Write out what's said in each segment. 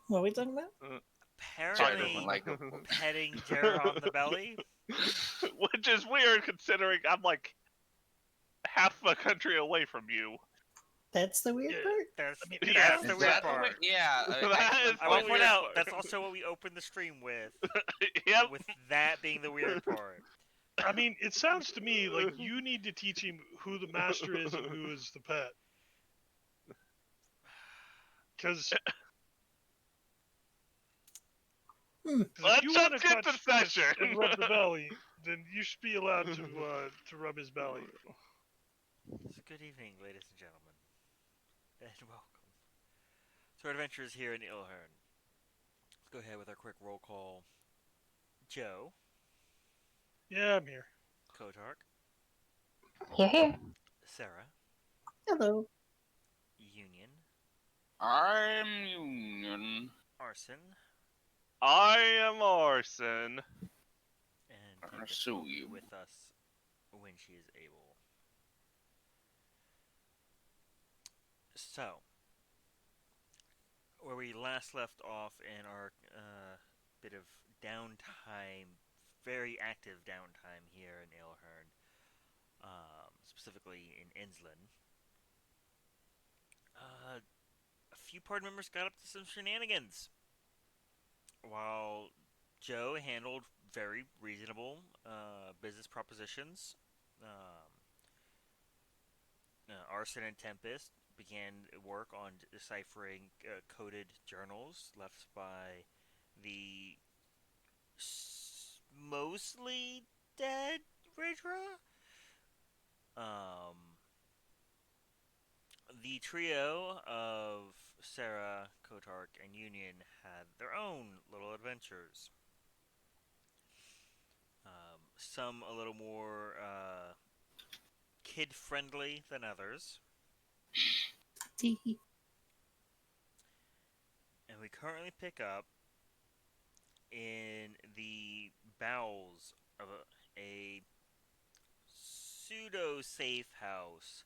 What are we talking about? Sorry, I don't Apparently, like it. petting Jer on the belly. Which is weird considering I'm like half a country away from you. That's the weird Yeah, part? That's I mean, that's Yes. the Is weird that the way? part. Yeah, That is excellent I the will point. point weird out part. that's also what we opened the stream with. Yep. With that being the weird part. I mean, it sounds to me like you need to teach him who the master is and who is the pet. Because if you Let's want just to get to touch session. and rub the belly, then you should be allowed to rub his belly. So good evening, ladies and gentlemen, and welcome to our adventures here in Ilhern. Let's go ahead with our quick roll call. Joe, Yeah, I'm here. Kotark, Here, here. Sarah, Hello. Union, I'm Union. Arson, I am Arson. and I Tempest sue will be you. with us when she is able. So, where we last left off in our bit of downtime, very active downtime here in Ilhern, specifically in Innsland, a few party members got up to some shenanigans, while Joe handled very reasonable business propositions. Arson and Tempest began work on deciphering coded journals left by the mostly dead Ridra. The trio of Sarah, Kotark, and Union had their own little adventures. Some a little more kid friendly than others. Tee. And we currently pick up in the bowels of a pseudo safe house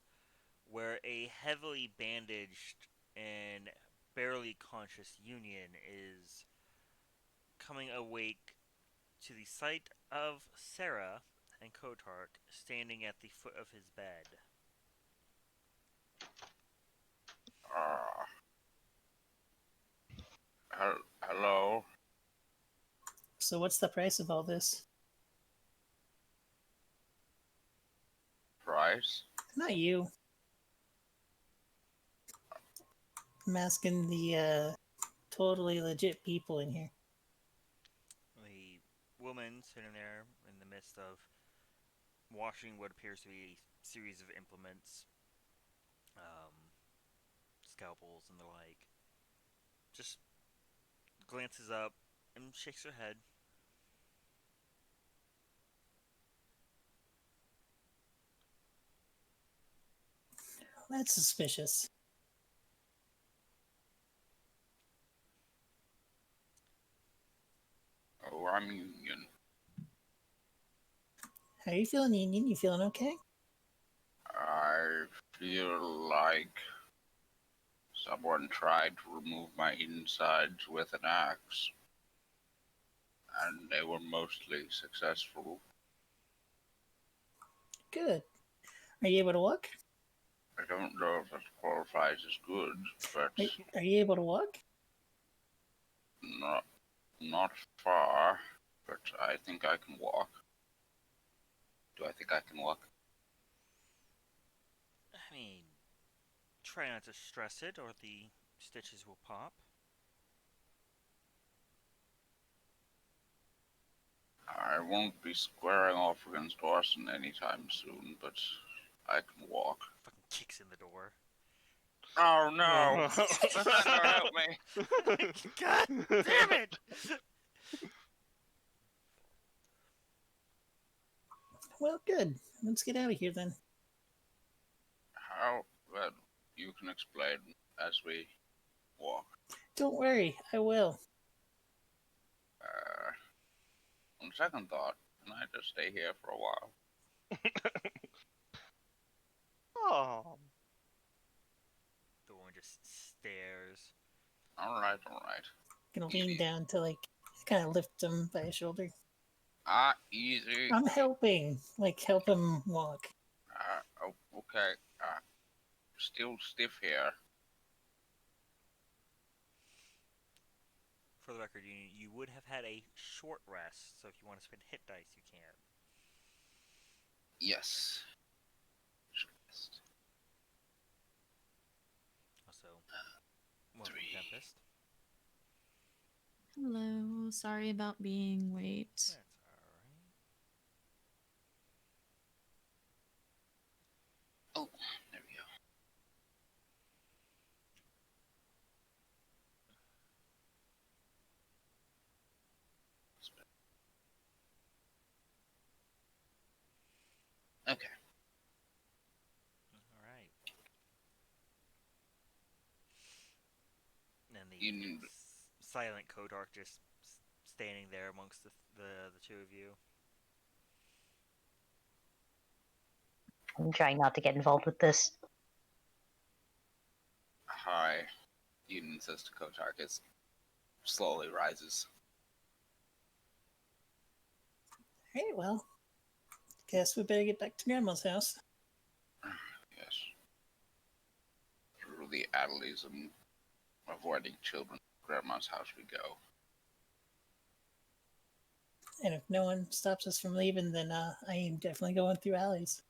where a heavily bandaged and barely conscious Union is coming awake to the sight of Sarah and Kotark standing at the foot of his bed. Uh, hello. So what's the price of all this? Price? Not you. I'm asking the totally legit people in here. The woman sitting there in the midst of washing what appears to be a series of implements, um, scalpels, and the like, just glances up and shakes her head. That's suspicious. Oh, I'm Union. How are you feeling, Union? You feeling okay? I feel like someone tried to remove my insides with an axe, and they were mostly successful. Good. Are you able to walk? I don't know if that qualifies as good, but Are you able to walk? not far. But I think I can walk. Do I think I can walk? I mean, try not to stress it or the stitches will pop. I won't be squaring off against Orson anytime soon, but I can walk. Fucking kicks in the door. Oh no! Thunder, help me! God damn it! Well, good. Let's get out of here then. How? Well, you can explain as we walk. Don't worry, I will. On second thought, can I just stay here for a while? Oh. The woman just stares. Alright, alright. Gonna lean Easy. down to like kind of lift him by his shoulder. Easy. I'm helping, like help him walk. Oh, okay. Still stiff here. For the record, you would have had a short rest, so if you want to spend hit dice, you can. Yes. Rest. Also, welcome, 3. Tempest. Hello. Sorry about being late. That's alright. Oh, there we go. Okay. Alright. And the You silent Kodark just standing there amongst the two of you. I'm trying not to get involved with this. Hi. Eden says to Kotarkus. Slowly rises. Alright, well, guess we better get back to Grandma's house. Yes. Through the alleys and avoiding children. Grandma's house we go. And if no one stops us from leaving, then I am definitely going through alleys.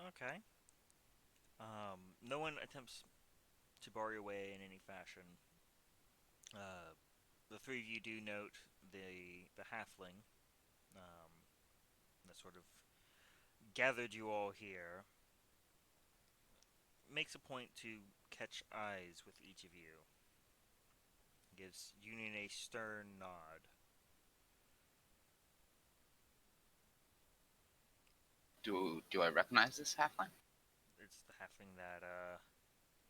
Okay. No one attempts to bar your way in any fashion. The three of you do note the halfling that sort of gathered you all here. Makes a point to catch eyes with each of you. Gives Union a stern nod. Do I recognize this halfling? It's the halfling that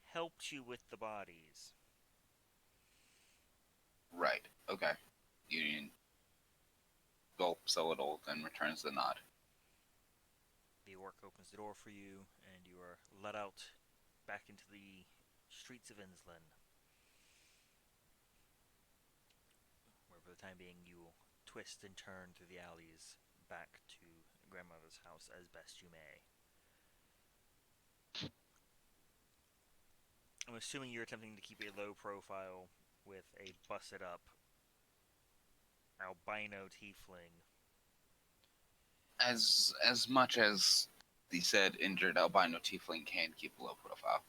helped you with the bodies. Right. Okay. Union gulps a little, then returns the nod. The orc opens the door for you, and you are let out back into the streets of Innsland. Where for the time being you will twist and turn through the alleys back to grandmother's house as best you may. I'm assuming you're attempting to keep a low profile with a busted up albino tiefling. As much as the said injured albino tiefling can keep a low profile.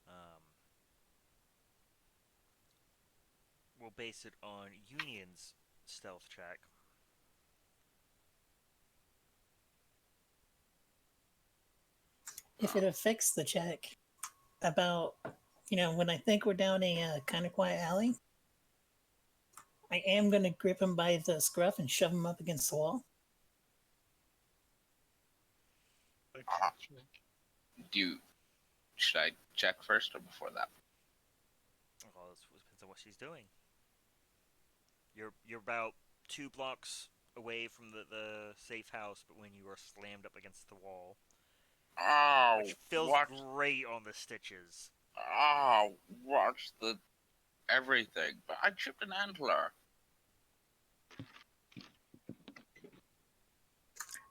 Um, we'll base it on Union's stealth check. If it affects the check, about, when I think we're down a kind of quiet alley, I am going to grip him by the scruff and shove him up against the wall. Ah. Should I check first or before that? Well, it depends on what she's doing. You're about 2 blocks away from the safe house, but when you are slammed up against the wall, Oh, which feels what? great on the stitches. Oh, watch the everything. But I chipped an antler.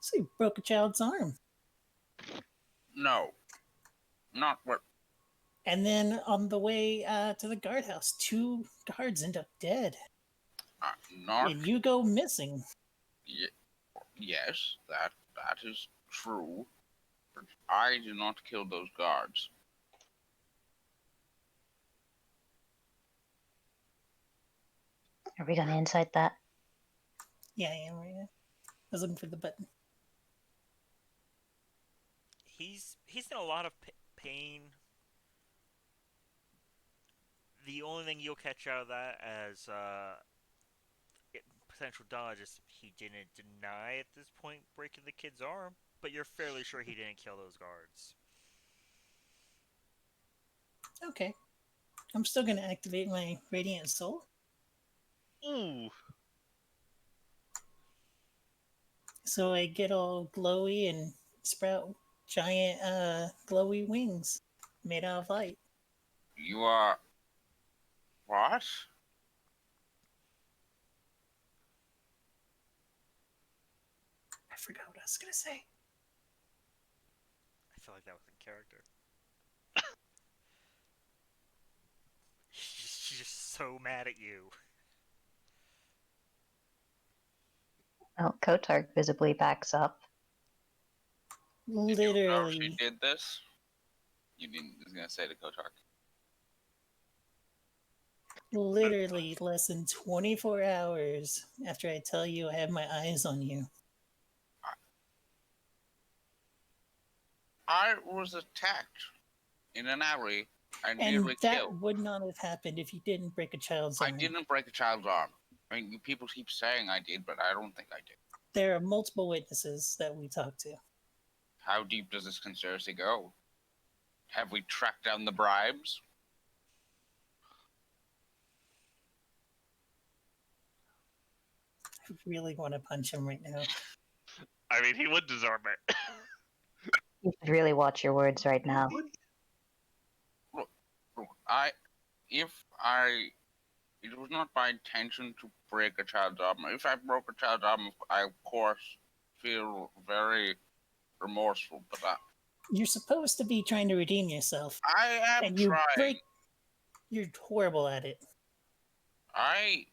So you broke a child's arm. No, not what. And then on the way to the guardhouse, 2 guards end up dead. Not. And you go missing. Yes, that is true. But I did not kill those guards. Are we gonna incite that? Yeah, I am right now. I was looking for the button. He's in a lot of pain. The only thing you'll catch out of that as potential dodge is he didn't deny at this point breaking the kid's arm, but you're fairly sure he didn't kill those guards. Okay. I'm still going to activate my Radiant Soul. Ooh. So I get all glowy and sprout giant glowy wings made out of light. You are... What? I forgot what I was gonna say. I feel like that was in character. She's just so mad at you. Well, Kotark visibly backs up. Did you know she Literally, did this? You didn't... I was gonna say to Kotark. literally less than 24 hours after I tell you I have my eyes on you. I was attacked in an alley and And nearly that killed. would not have happened if you didn't break a child's I arm. didn't break a child's arm. I mean, people keep saying I did, but I don't think I did. There are multiple witnesses that we talked to. How deep does this conspiracy go? Have we tracked down the bribes? I really want to punch him right now. I mean, he would deserve it. You should really watch your words right now. Look, it was not my intention to break a child's arm. If I broke a child's arm, I of course feel very remorseful. But You're supposed to be trying to redeem yourself, I am and you trying. You're horrible at it. I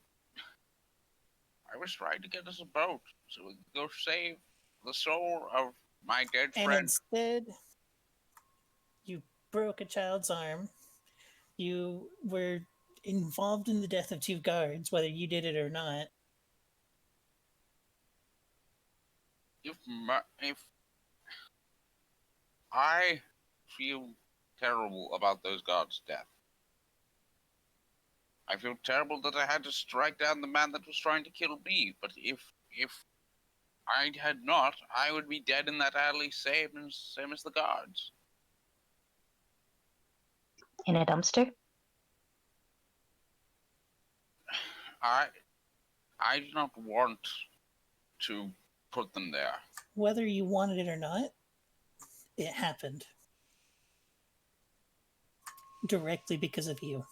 was trying to get us a boat so we could go save the soul of my dead And friend. instead, you broke a child's arm. You were involved in the death of 2 guards, whether you did it or not. If I feel terrible about those guards' death. I feel terrible that I had to strike down the man that was trying to kill me. But if I had not, I would be dead in that alley, same as the guards. In a dumpster? I do not want to put them there. Whether you wanted it or not, it happened. Directly because of you.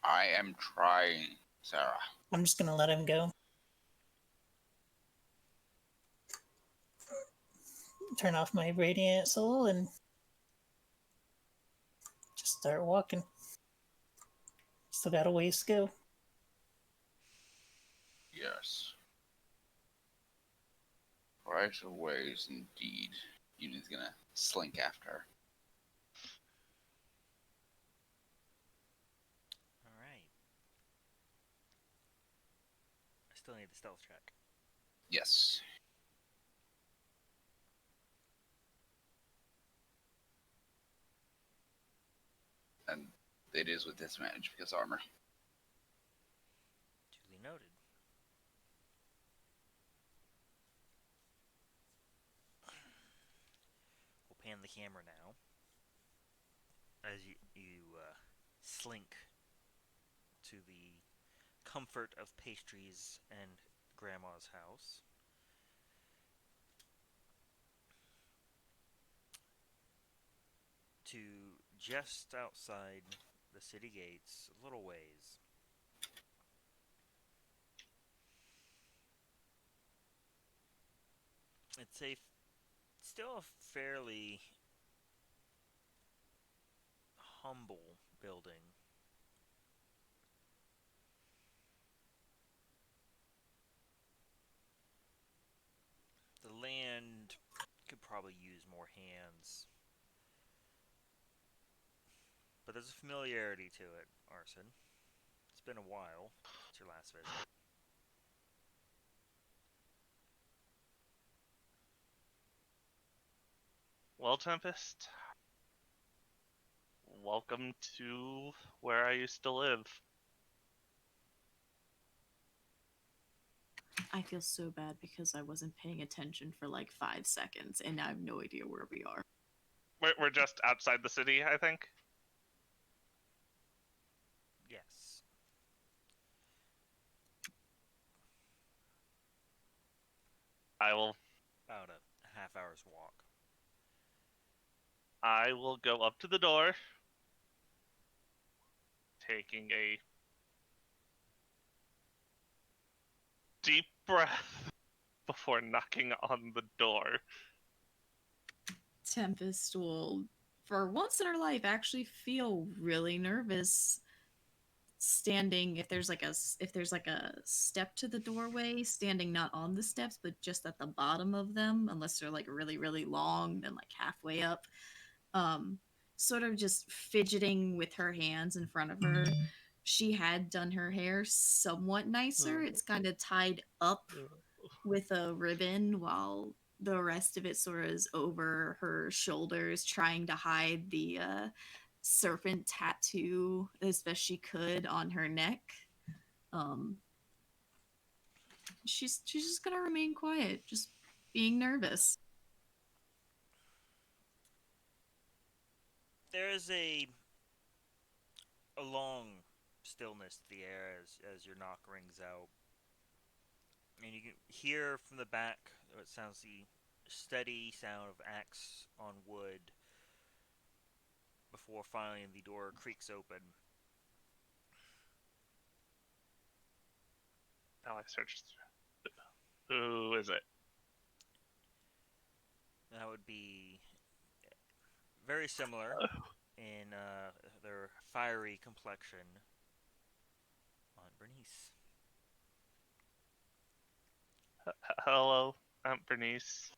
I am trying, Sarah. I'm just gonna let him go. Turn off my radiant soul and just start walking. Still got a ways to go. Yes. Right a ways indeed. Uni's gonna slink after her. Alright. I still need the stealth check. Yes. And it is with disadvantage because armor. Duly noted. We'll pan the camera now as you slink to the comfort of pastries and grandma's house. To just outside the city gates, a little ways. It's still a fairly humble building. The land could probably use more hands. But there's a familiarity to it, Arson. It's been a while since your last visit. Well, Tempest, welcome to where I used to live. I feel so bad because I wasn't paying attention for like 5 seconds and I have no idea where we are. We're just outside the city, I think. Yes. I will About a half hour's walk. I will go up to the door. taking a deep breath before knocking on the door. Tempest will, for once in her life, actually feel really nervous standing if there's like a step to the doorway, standing not on the steps but just at the bottom of them, unless they're like really really long and like halfway up. um Sort of just fidgeting with her hands in front of her. She had done her hair somewhat nicer. It's kind of tied up with a ribbon, while the rest of it sort of is over her shoulders, trying to hide the serpent tattoo as best she could on her neck. Um, she's just gonna remain quiet, just being nervous. There is a long stillness to the air as your knock rings out, and you can hear from the back what sounds the steady sound of axe on wood before finally the door creaks open. Now I searched. Who is it? That would be very similar in their fiery complexion on Bernice. Hello, Aunt Bernice.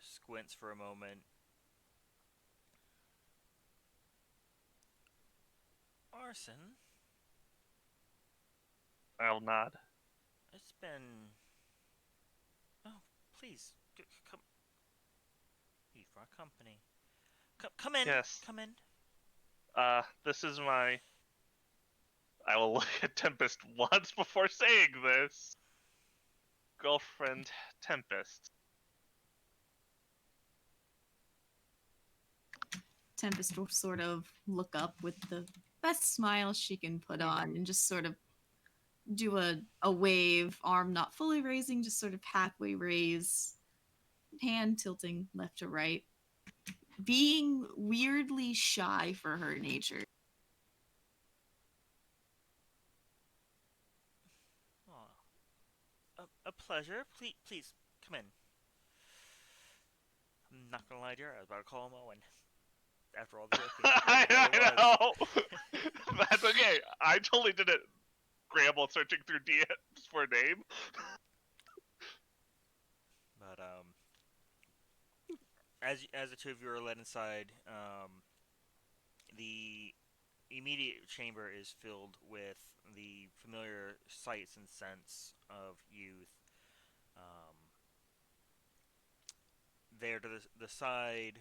Squints for a moment. Arson, I'll nod. it's been. Oh, please, come. Eat for our company. Come in. Yes. Come in. This is my. I will look at Tempest once before saying this. Girlfriend, Tempest. Tempest will sort of look up with the best smile she can put on and just sort of do a wave, arm not fully raising, just sort of halfway raise, hand tilting left to right, being weirdly shy for her nature. Oh, a pleasure. Please, come in. I'm not gonna lie to you, I was about to call him Owen. After all the joking. I know! That's okay. I totally didn't scramble searching through DMs for a name. But, as the two of you are led inside, the immediate chamber is filled with the familiar sights and scents of youth. Um, there to the side,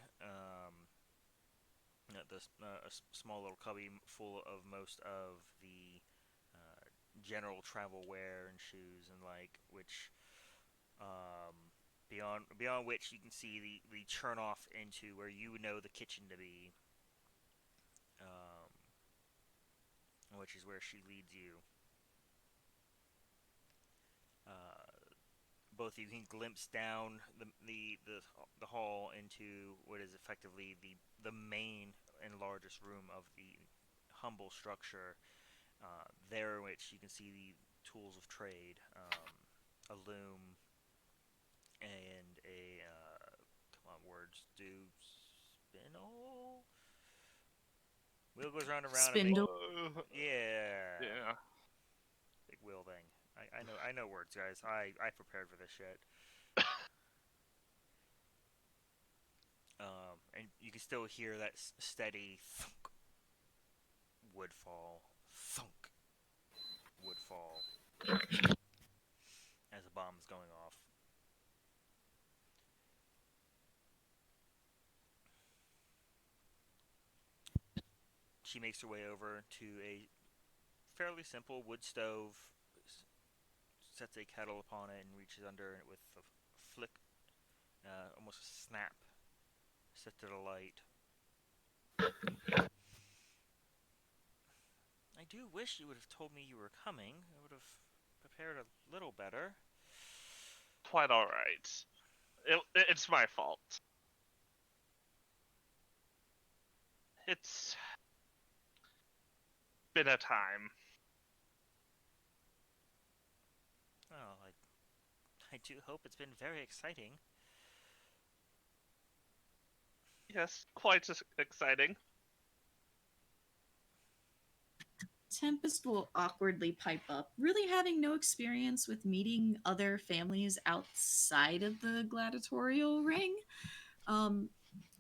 a small little cubby full of most of the general travel wear and shoes and like, which beyond which you can see the churn off into where you would know the kitchen to be, um, which is where she leads you. Both of you can glimpse down the hall into what is effectively the main and largest room of the humble structure. There, in which you can see the tools of trade, a loom, and a come on, words do spindle. Wheel goes round and round. Spindle. Yeah. Yeah. Big wheel thing. I know words, guys. I prepared for this shit. And you can still hear that steady thunk, wood fall, thunk, wood fall, as the bomb is going off. She makes her way over to a fairly simple wood stove, sets a kettle upon it, and reaches under it with a flick, almost a snap, sets it alight. I do wish you would have told me you were coming. I would have prepared a little better. Quite alright. It's my fault. It's been a time. Oh, I do hope it's been very exciting. Yes, quite exciting. Tempest will awkwardly pipe up, really having no experience with meeting other families outside of the gladiatorial ring.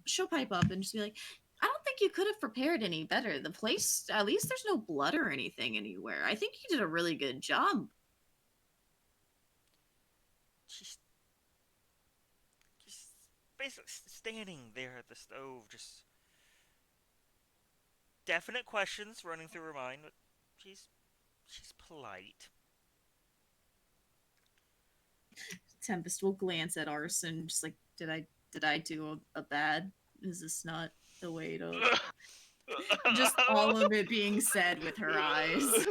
She'll pipe up and just be like, I don't think you could have prepared any better. The place, at least there's no blood or anything anywhere. I think you did a really good job. She's basically standing there at the stove, just definite questions running through her mind, but she's polite. Tempest will glance at Arson, just like, did I do a bad? Is this not the way to? Just all of it being said with her eyes.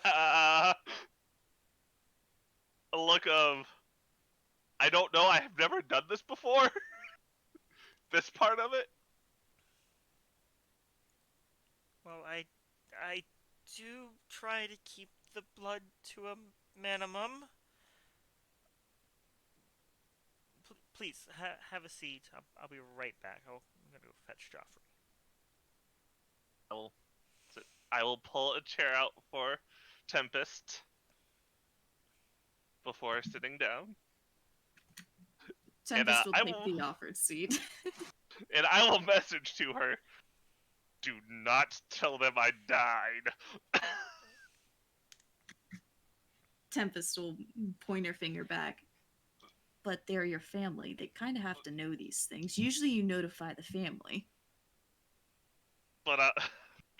A look of, I don't know, I have never done this before. This part of it. Well, I do try to keep the blood to a minimum. Please, have a seat. I'll be right back. I'm gonna go fetch Joffrey. I will pull a chair out for Tempest before sitting down. Tempest I will take the offered seat. And I will message to her, do not tell them I died. Tempest will point her finger back. But they're your family. They kind of have to know these things. Usually you notify the family. But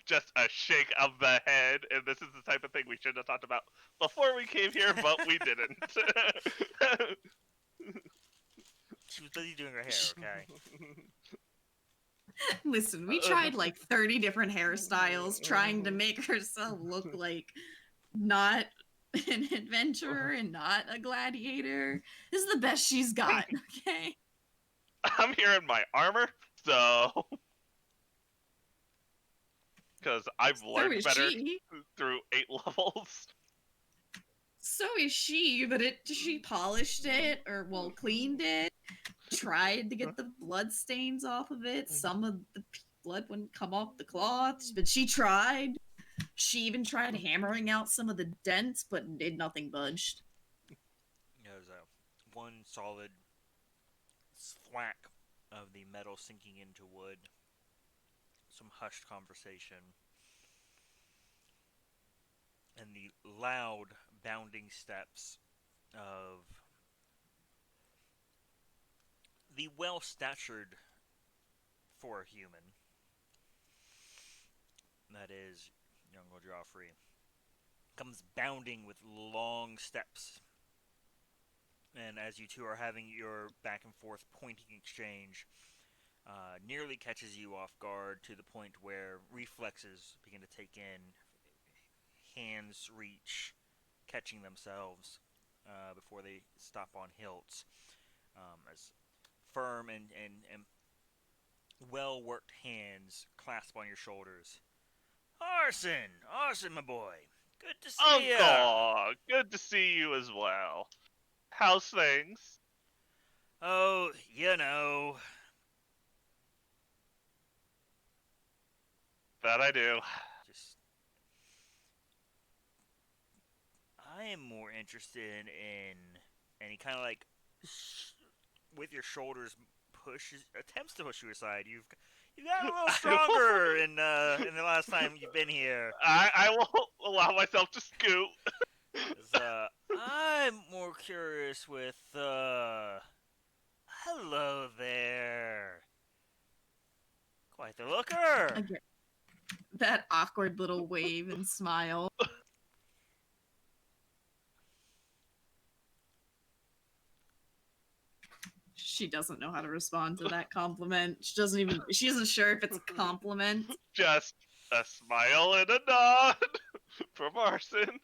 just a shake of the head, and this is the type of thing we should have talked about before we came here, but we didn't. She was busy doing her hair, okay? Listen, we tried like 30 different hairstyles trying to make herself look like not an adventurer and not a gladiator. This is the best she's got, okay? I'm here in my armor, so... Because I've learned better through 8 levels. So is she, but she polished it, or, well, cleaned it, tried to get the blood stains off of it. Some of the blood wouldn't come off the cloths, but she tried. She even tried hammering out some of the dents, but did nothing budged. There's one solid thwack of the metal sinking into wood. Some hushed conversation. And the loud, bounding steps of the well-statured for a human. That is, young Lord Joffrey. Comes bounding with long steps. And as you two are having your back and forth pointing exchange, nearly catches you off guard to the point where reflexes begin to take in. Hands reach, catching themselves before they stop on hilts. As firm and well-worked hands clasp on your shoulders. Arson, my boy. Good to see you. Uncle, good to see you as well. How's things? Oh, you know. That I do. Just, I am more interested in, and he kind of like, with your shoulders attempts to push you aside. You've gotten a little stronger in the last time you've been here. I will allow myself to scoot. I'm more curious with, hello there. Quite the looker. Again, that awkward little wave and smile. She doesn't know how to respond to that compliment. She isn't sure if it's a compliment. Just a smile and a nod from Arson.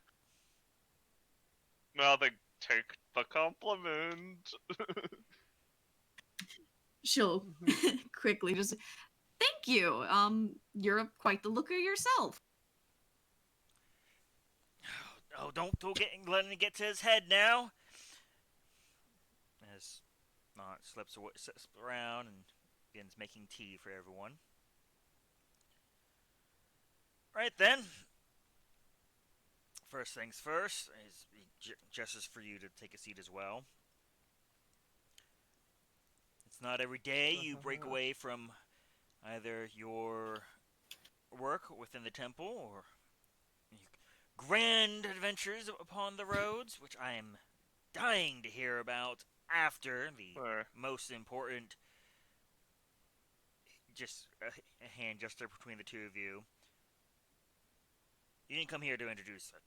Now they take the compliment. She'll quickly just, thank you. You're quite the looker yourself. Oh, don't letting it get to his head now. As Not slips around and begins making tea for everyone. Right then. First things first, he gestures for you to take a seat as well. It's not every day you break away from either your work within the temple or grand adventures upon the roads, which I am dying to hear about after the most important, just a hand gesture between the two of you. You didn't come here to introduce a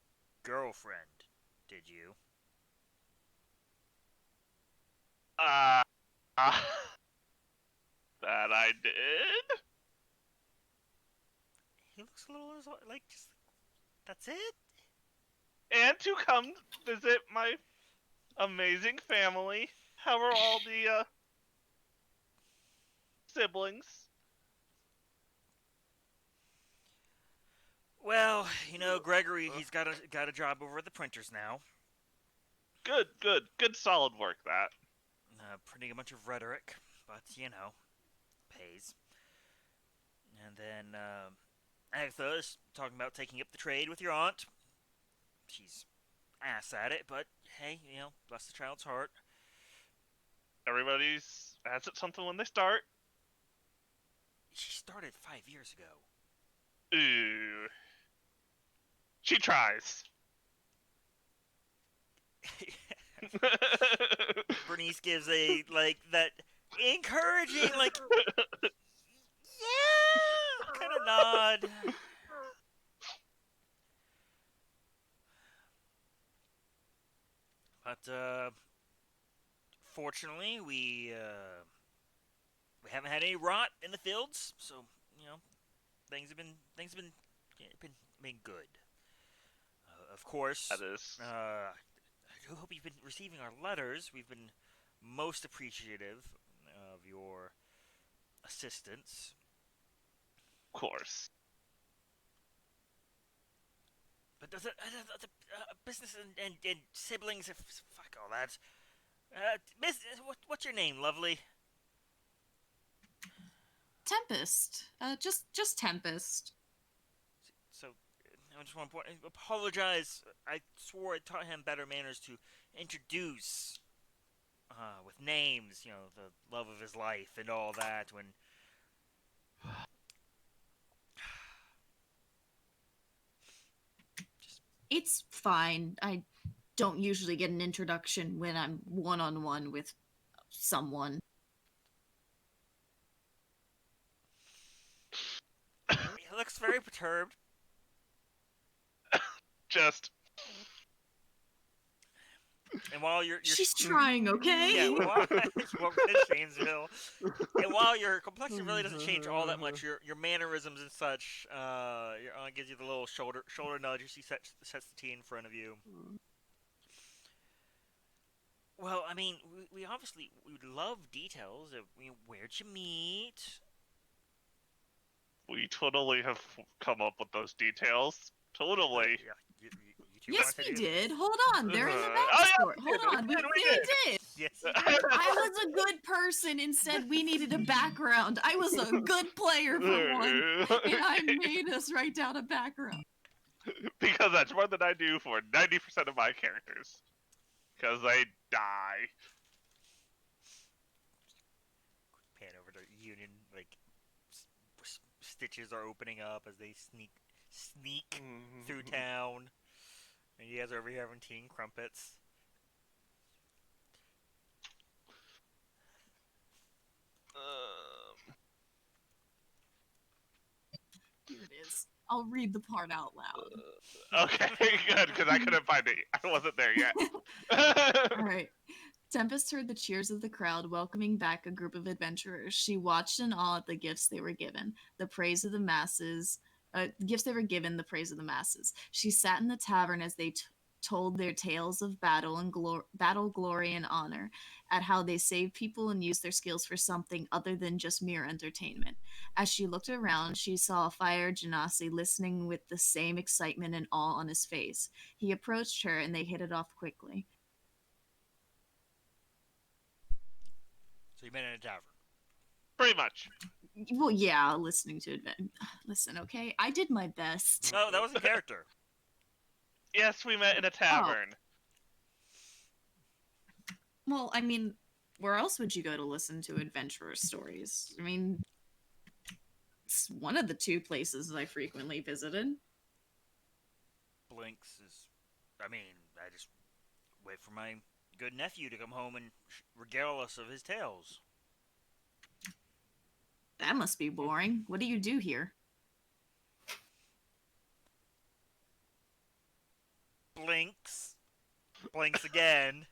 girlfriend, did you? That I did. He looks a little like just that's it. And to come visit my amazing family. How are all the siblings? Well, Gregory, he's got a job over at the printers now. Good, solid work. That. Printing a bunch of rhetoric, but pays. And then Agatha is talking about taking up the trade with your aunt. She's ass at it, but hey, bless the child's heart. Everybody's has it something when they start. She started 5 years ago. Ooh. She tries. Bernice gives a that encouraging yeah kind of nod. But fortunately, we haven't had any rot in the fields, so things have been good. Of course, That is. I do hope you've been receiving our letters. We've been most appreciative of your assistance. Of course. But the business and siblings, fuck all that. What's your name, lovely? Tempest. Just Tempest. So, I just want to apologize. I swore I taught him better manners to introduce with names, the love of his life and all that. When It's fine. I don't usually get an introduction when I'm one-on-one with someone. he looks very perturbed. Just. And while you're She's trying, okay? Yeah, while Shanesville. And while your complexion really doesn't change all that much, your mannerisms and such, your aunt gives you the little shoulder nudge as she sets the tea in front of you. Well, I mean, we obviously would love details of where'd you meet. We totally have come up with those details. Totally. Yeah, you two Yes, wanted we to- did. Hold on. They're in the Oh, yeah, backstory. Hold on. We did. Yes. I was a good person and said we needed a background. I was a good player for one. And I made us write down a background. Because that's more than I do for 90% of my characters. Because they die. Pan over to Union, stitches are opening up as they sneak through town. And you guys are over here having tea and crumpets. Here it is. I'll read the part out loud. Okay, good, because I couldn't find it. I wasn't there yet. All right. Tempest heard the cheers of the crowd welcoming back a group of adventurers. She watched in awe at the gifts they were given, the praise of the masses. Gifts they were given, the praise of the masses. She sat in the tavern as they told their tales of battle and battle, glory, and honor, at how they saved people and used their skills for something other than just mere entertainment. As she looked around, she saw a fire genasi listening with the same excitement and awe on his face. He approached her, and they hit it off quickly. So you met in a tavern. Pretty much. Well, yeah, listening to it. Listen, okay? I did my best. No, that was in character. Yes, we met in a tavern. Well, I mean, where else would you go to listen to adventurous stories? I mean, it's one of the two places I frequently visited. Blinks is. I mean, I just wait for my good nephew to come home and regale us of his tales. That must be boring. What do you do here? Blinks. Blinks again.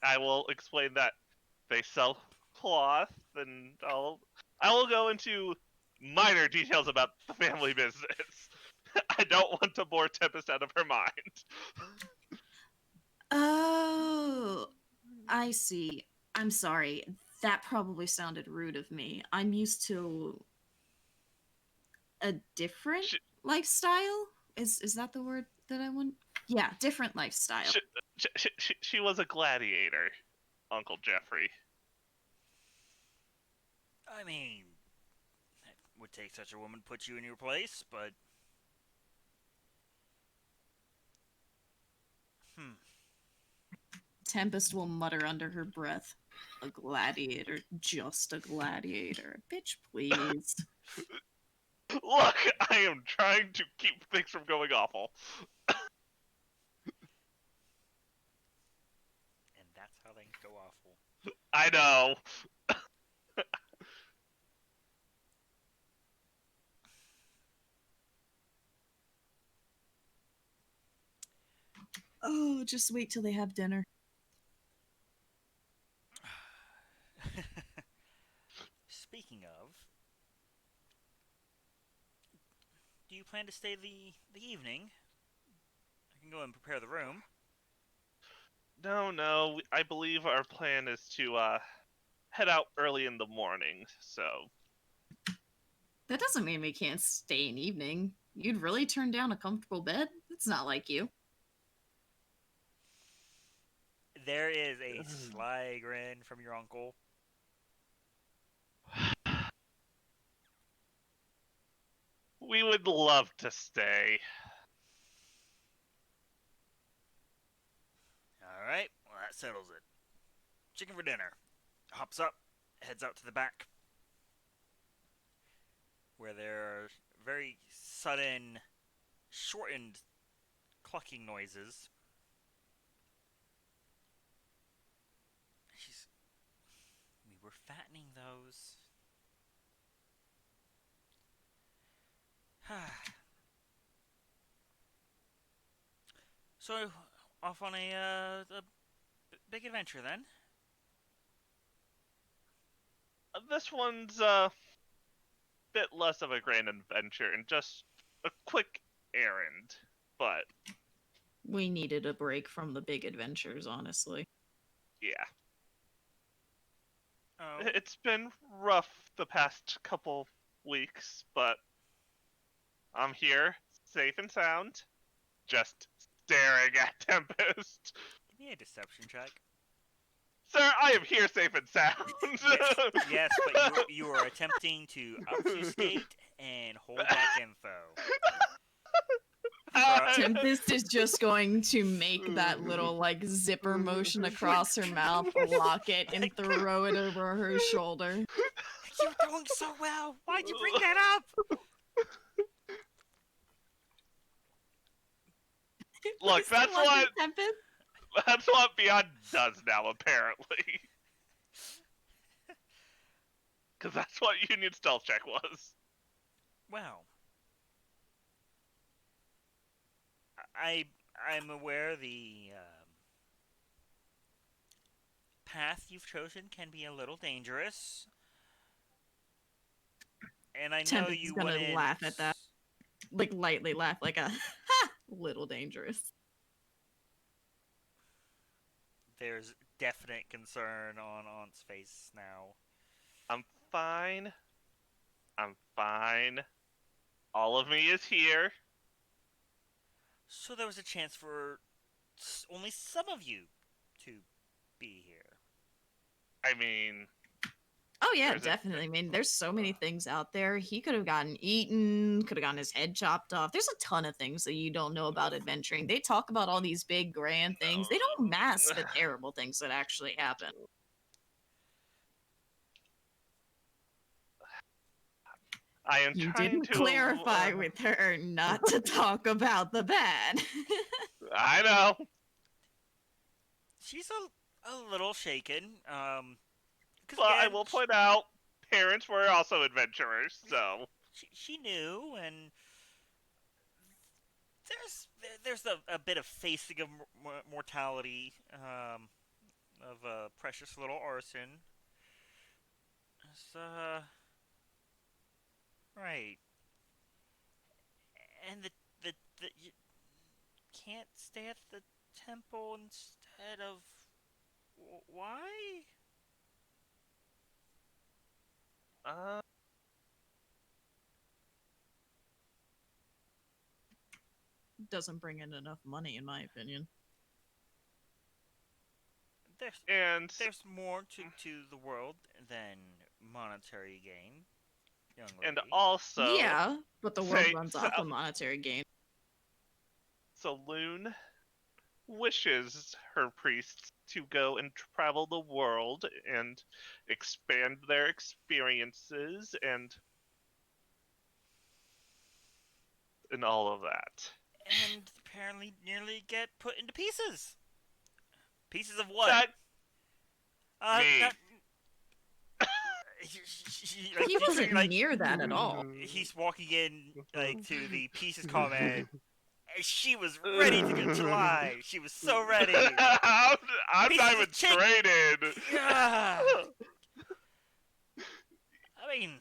I will explain that they sell cloth, and I will go into minor details about the family business. I don't want to bore Tempest out of her mind. Oh, I see. I'm sorry. That probably sounded rude of me. I'm used to a different lifestyle. Is that the word that I want? Yeah, different lifestyle. She was a gladiator, Uncle Jeffrey. I mean, it would take such a woman to put you in your place, but... Tempest will mutter under her breath. A gladiator, just a gladiator. Bitch, please. Look, I am trying to keep things from going awful. And that's how they go awful. I know. Oh, just wait till they have dinner. Speaking of, do you plan to stay the evening? I can go and prepare the room. No, I believe our plan is to head out early in the morning, so... That doesn't mean we can't stay an evening. You'd really turn down a comfortable bed? It's not like you. There is a sly grin from your uncle. We would love to stay. Alright, well that settles it. Chicken for dinner. Hops up, heads out to the back, where there are very sudden, shortened clucking noises. We were fattening those. So, off on a big adventure then? This one's a bit less of a grand adventure and just a quick errand, but... We needed a break from the big adventures, honestly. Yeah. Oh. It's been rough the past couple weeks, but I'm here, safe and sound, just staring at Tempest. Give me a deception check. Sir, I am here safe and sound. Yes, but you are attempting to obfuscate and hold back info. Tempest is just going to make that little, like, zipper motion across her mouth, lock it, and throw it over her shoulder. You're doing so well! Why'd you bring that up? Look, that's what Beyond does now, apparently. Because that's what Union Stealth Check was. Well, I'm aware the path you've chosen can be a little dangerous, and I know Tempest you is gonna wouldn't laugh at that. Like, lightly laugh, like a, ha! little dangerous. There's definite concern on Aunt's face now. I'm fine. I'm fine. All of me is here. So there was a chance for only some of you to be here. I mean, Oh yeah, There's a- definitely. I mean, there's so many things out there. He could have gotten eaten, could have gotten his head chopped off. There's a ton of things that you don't know about adventuring. They talk about all these big grand things. They don't mask the terrible things that actually happen. I am You trying didn't to clarify with her not to talk about the bad. I know. She's a little shaken. 'Cause But I again, will point out, parents were also adventurers, so she knew, and there's a bit of facing of mortality of a precious little arson. So, right, and the you can't stay at the temple instead of why? uh, Doesn't bring in enough money, in my opinion. There's more to the world than monetary gain, young lady. and also Yeah, but the world say runs so, off of monetary gain. so Loon wishes her priests to go and travel the world and expand their experiences and all of that. And apparently nearly get put into pieces. Pieces of what? That me. Not, like, He wasn't like, near that at all. he's walking in like to the pieces comment. And she was ready to get July. She was so ready. I'm Pieces not of even chick- traded. Yeah. I mean,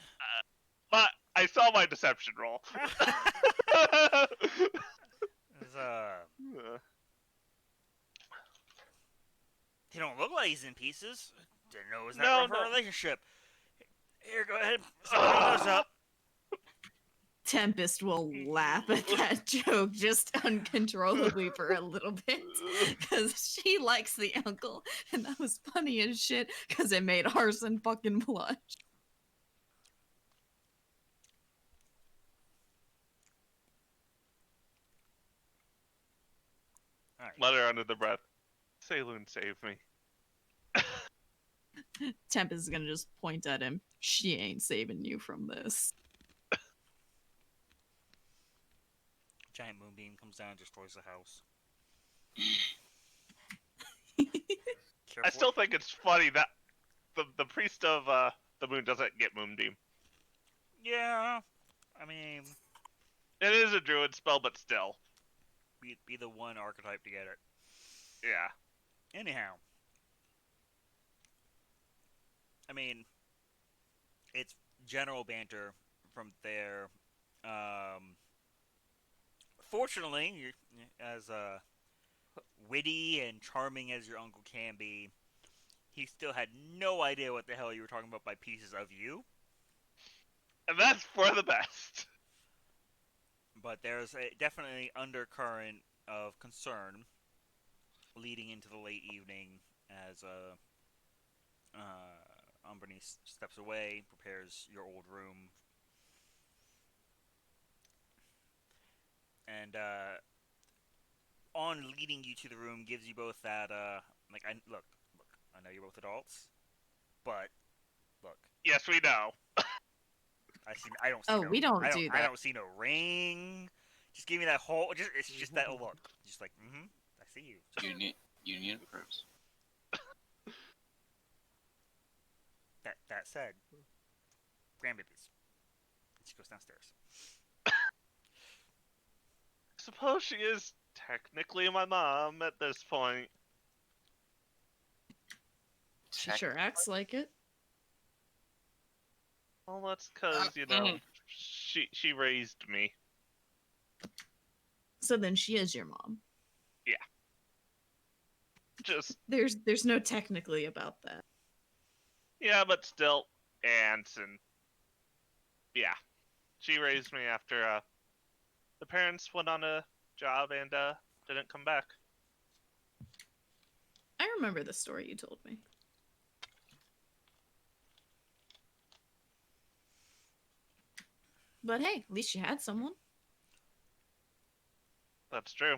But I saw my deception roll. it's, he don't look like he's in pieces. Didn't know it was that rough a relationship. Here, go ahead. Bring those up. Tempest will laugh at that joke just uncontrollably for a little bit because she likes the uncle, and that was funny as shit because it made Arson fucking blush. All right. Mutter under the breath. Saloon save me. Tempest is gonna just point at him. She ain't saving you from this. Giant moonbeam comes down and destroys the house. I still think it's funny that the priest of the moon doesn't get Moonbeam. Yeah, I mean, It is a druid spell, but still. be the one archetype to get it. Yeah. Anyhow, I mean, it's general banter from there. Fortunately, as witty and charming as your uncle can be, he still had no idea what the hell you were talking about by pieces of you. And that's for the best. But there's definitely undercurrent of concern leading into the late evening as Umbrini steps away, prepares your old room, and on leading you to the room gives you both that like look, I know you're both adults, but look, Yes, we know. I don't see Oh, we don't do I that. don't see no ring. Just give me that whole. It's just that look. Just like, I see you. So, Union approves. that said, grandbabies. She goes downstairs. Suppose she is technically my mom at this point. She sure acts like it. Well, that's because, you know, she raised me. So then she is your mom. Just There's no technically about that. yeah, but still, aunts and yeah, she raised me after the parents went on a job and didn't come back. I remember the story you told me. But hey, at least you had someone. That's true.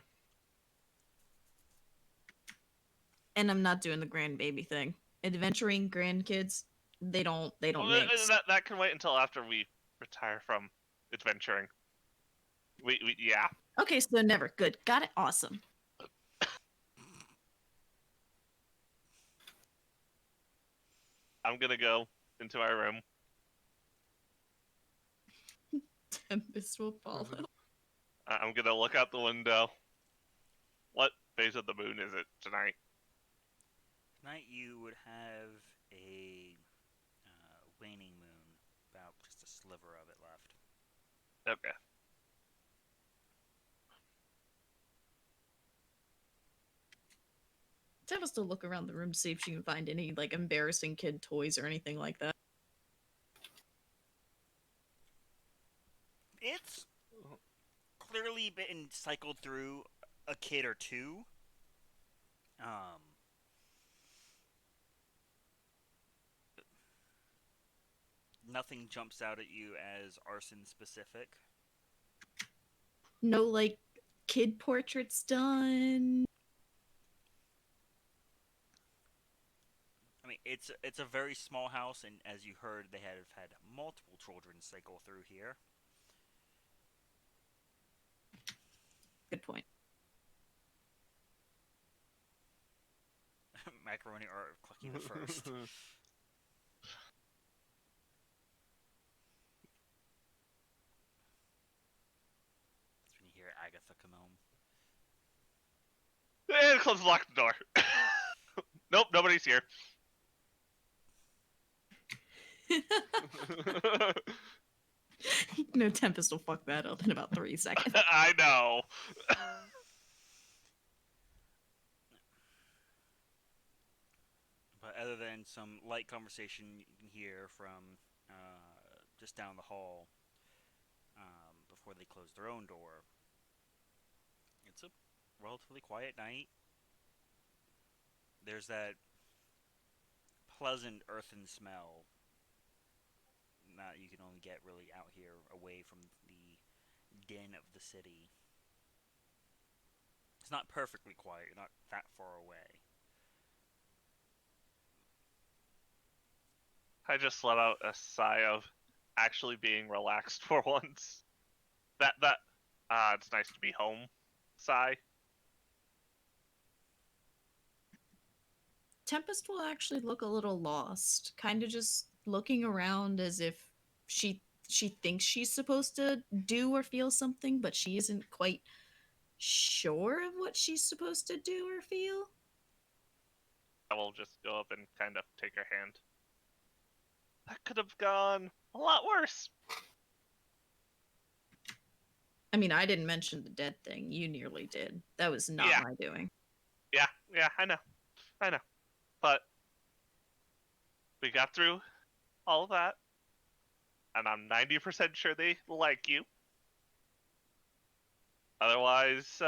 And I'm not doing the grandbaby thing. Adventuring grandkids, they don't Well, mix. that can wait until after we retire from adventuring. We yeah. Okay, so never. Good. Got it. Awesome. I'm gonna go into my room. Tempest will follow. I'm gonna look out the window. What phase of the moon is it tonight? Tonight you would have a waning moon, about just a sliver of it left. Okay. Tempest will look around the room to see if she can find any like embarrassing kid toys or anything like that. It's clearly been cycled through a kid or two. Nothing jumps out at you as arson specific. No like kid portraits done. I mean, it's a very small house, and as you heard, they have had multiple children cycle through here. Good point. Macaroni or Clucky the first. That's when you hear Agatha come home. And close lock the door. Nope, nobody's here. No, Tempest will fuck that up in about 3 seconds. I know. But other than some light conversation you can hear from just down the hall before they close their own door, it's a relatively quiet night. There's that pleasant earthen smell that you can only get really out here away from the din of the city. It's not perfectly quiet, you're not that far away. I just let out a sigh of actually being relaxed for once. That it's nice to be home. Sigh. Tempest will actually look a little lost, kind of just looking around as if she thinks she's supposed to do or feel something, but she isn't quite sure of what she's supposed to do or feel. I will just go up and kind of take her hand. That could have gone a lot worse. I mean, I didn't mention the dead thing. You nearly did. That was not Yeah. my doing. Yeah, I know. But we got through all of that, and I'm 90% sure they like you. Otherwise,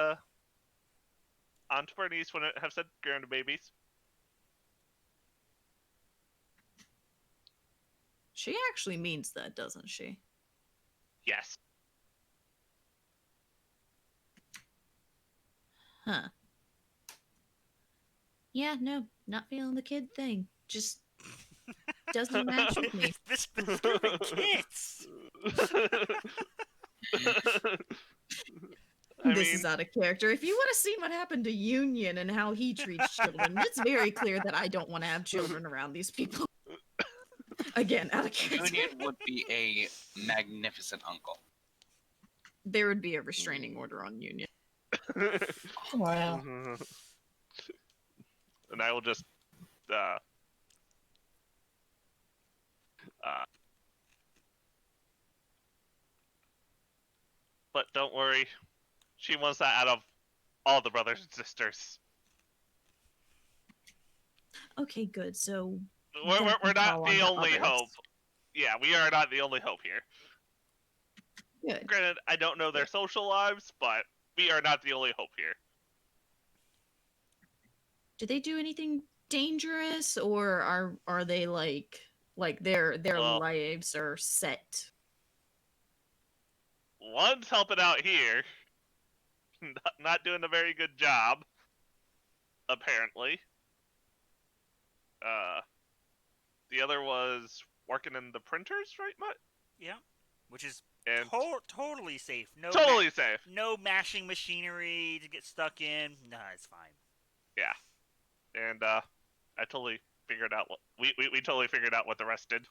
Aunt Bernice wouldn't have said grandbabies. She actually means that, doesn't she? Yes. Huh. Yeah, no, not feeling the kid thing. Just doesn't match with me. This disturbing kids! This is out of character. If you want to see what happened to Union and how he treats children, it's very clear that I don't want to have children around these people. Again, out of character. Union would be a magnificent uncle. There would be a restraining order on Union. Wow. And I will just but don't worry, She wants that out of all the brothers and sisters. Okay, good. So We're not call on the the only others. hope. Yeah, we are not the only hope here. Good. Granted, I don't know their social lives, but we are not the only hope here. Do they do anything dangerous, or are they like their Well, lives are set? one's helping out here, not doing a very good job, apparently. The other was working in the printers, right, Mutt? Yeah, which is And totally safe. No, totally safe. no mashing machinery to get stuck in. Nah, it's fine. Yeah, and I totally figured out what we totally figured out what the rest did.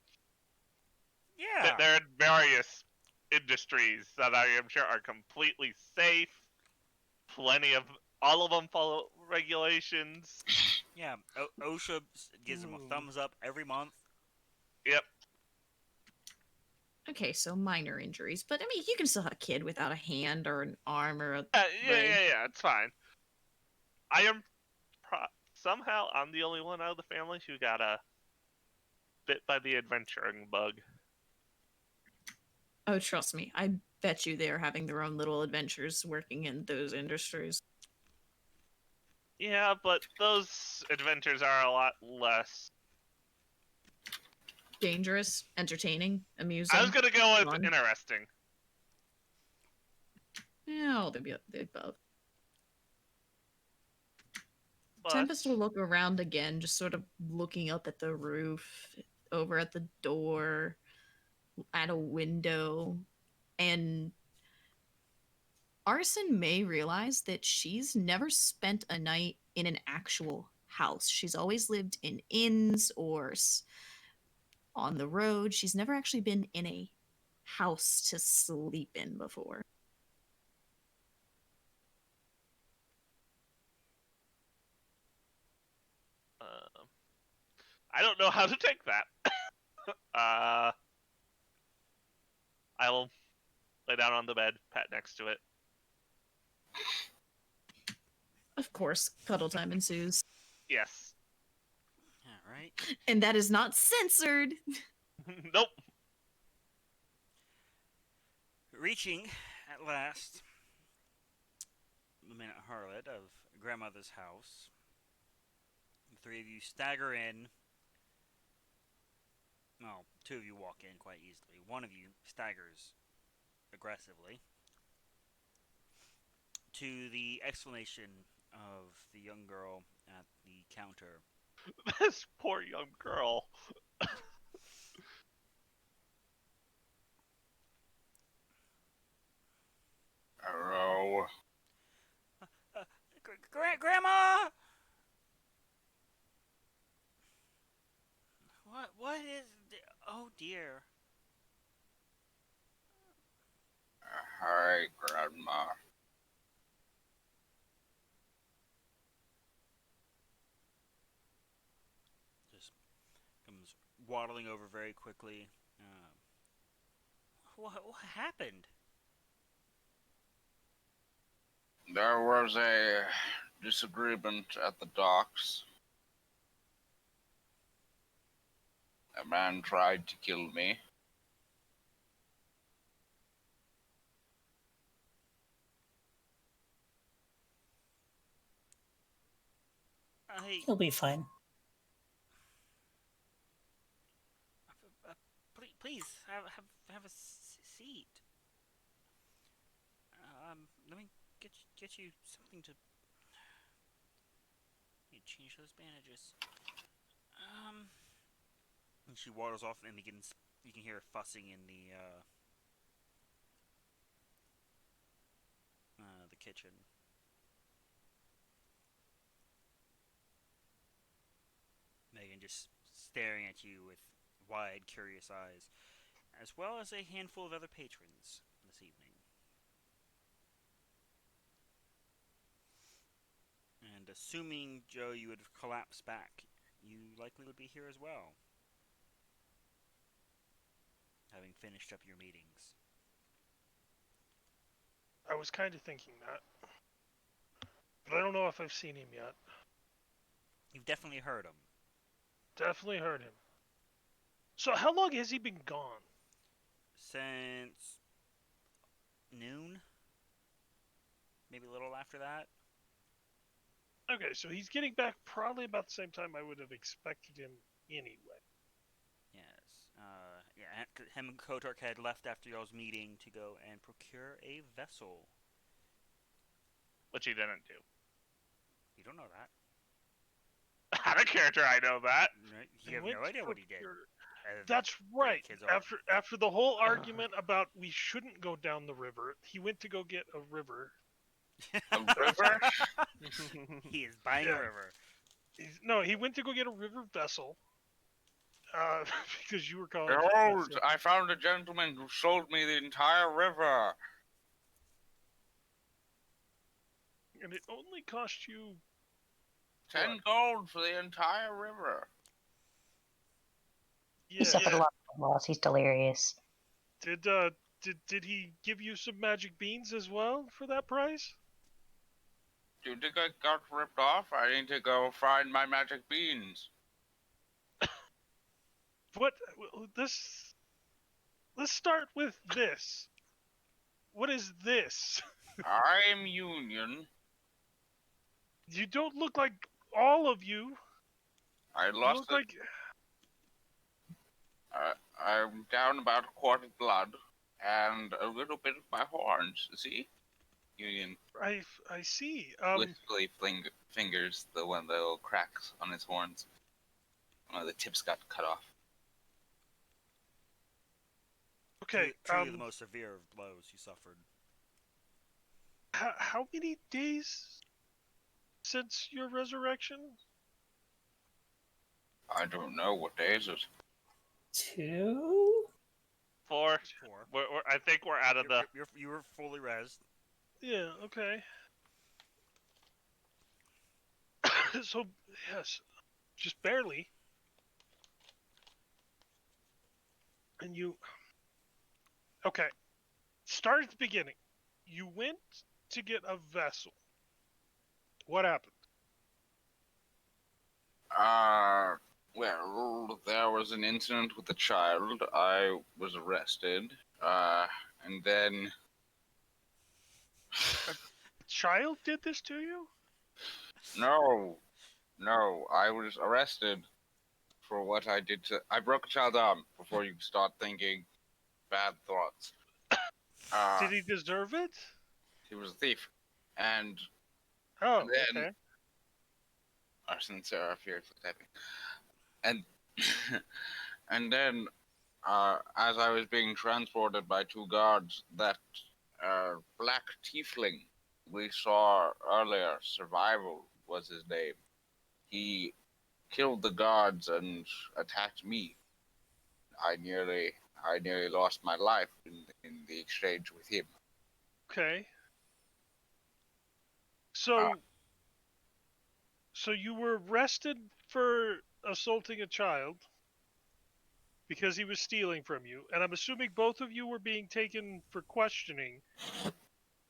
Yeah. They're in various industries that I am sure are completely safe. Plenty of all of them follow regulations. Yeah, OSHA gives them a thumbs up every month. Yep. Okay, so minor injuries, but I mean, you can still have a kid without a hand or an arm or a Yeah. It's fine. I am somehow I'm the only one out of the family who got bit by the adventuring bug. Oh, trust me, I bet you they're having their own little adventures working in those industries. Yeah, but those adventures are a lot less. Dangerous, entertaining, amusing. I was gonna go with fun. interesting. Yeah, all the above. But Tempest will look around again, just sort of looking up at the roof, over at the door, at a window, and Arson may realize that she's never spent a night in an actual house. She's always lived in inns or on the road. She's never actually been in a house to sleep in before. I don't know how to take that. I will lay down on the bed, pat next to it. Of course, cuddle time ensues. Yes. All right. And that is not censored. Nope. Reaching, at last, the Minute Harlot of Grandmother's house. The three of you stagger in. Well, two of you walk in quite easily. One of you staggers aggressively to the explanation of the young girl at the counter. This poor young girl. Hello. Grandma! What is... Oh, dear. Hi, Grandma. Just comes waddling over very quickly. What happened? There was a disagreement at the docks. A man tried to kill me. He'll be fine. Please have a seat. Let me get you something to. You change those bandages. And she waddles off and begins. You can hear her fussing in the kitchen. Megan just staring at you with wide, curious eyes, as well as a handful of other patrons this evening. And assuming, Joe, you would have collapsed back, you likely would be here as well, having finished up your meetings. was kind of thinking that. But I don't know if I've seen him yet. You've definitely heard him. Definitely heard him. So how long has he been gone? Since noon? Maybe a little after that? Okay, so he's getting back probably about the same time I would have expected him anyway. Yes. Him and Kotork had left after y'all's meeting to go and procure a vessel. Which he didn't do. You don't know that. Out of character, I know that. Right? He You have went no to idea what he did. procure- As That's great right. kids are. After the whole argument about we shouldn't go down the river, he went to go get a river. A river? He is buying Yeah. a river. He went to go get a river vessel. Because you were calling it a Behold, vessel. I found a gentleman who sold me the entire river. And it only cost you 10 What? gold for the entire river. He suffered a lot of loss. He's delirious. Did he give you some magic beans as well for that price? Do you think I got ripped off? I need to go find my magic beans. What let's start with this. What is this? I'm Union. You don't look like all of you. I You lost look like I'm down about a quart of blood and a little bit of my horns. See? Union I see. wistfully fingers the little cracks on his horns. One of the tips got cut off. Okay. Truly the most severe of blows he suffered. How many days since your resurrection? I don't know what day is it. 2? 4. 4. I think we're out of the. You were fully rezzed. Yeah. Okay. So yes, just barely. And you. Okay. Start at the beginning. You went to get a vessel. What happened? Well, there was an incident with a child. I was arrested. And then. A child did this to you? No, I was arrested for what I did to. I broke a child's arm before you start thinking bad thoughts. Did he deserve it? He was a thief. And Oh, then. okay. Arson and Sarah fiercely typing. And. And then, as I was being transported by 2 guards, that black tiefling we saw earlier, Survival was his name. He killed the guards and attacked me. I nearly lost my life in the exchange with him. Okay. So you were arrested for assaulting a child because he was stealing from you, and I'm assuming both of you were being taken for questioning.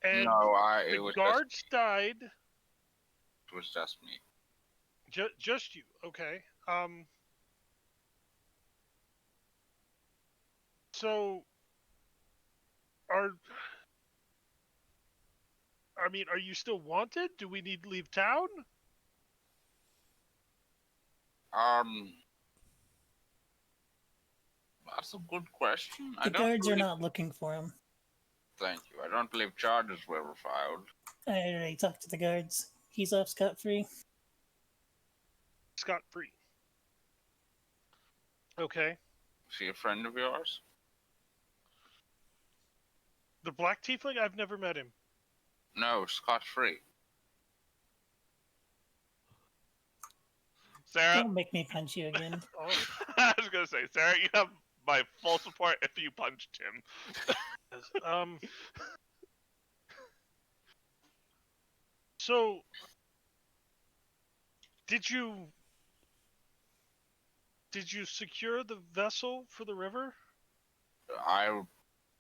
And No, the it was guards died. It was just me. Just you, okay. So are you still wanted? Do we need to leave town? That's a good question. The guards are not looking for him. Thank you. I don't believe charges were filed. I already talked to the guards. He's off scot-free. Scot-free. Okay. Is he a friend of yours? The Black Tiefling? I've never met him. No, scot-free. Sarah. Don't make me punch you again. Oh, I was gonna say, Sarah, you have my full support if you punched him. yes. So, did you secure the vessel for the river? I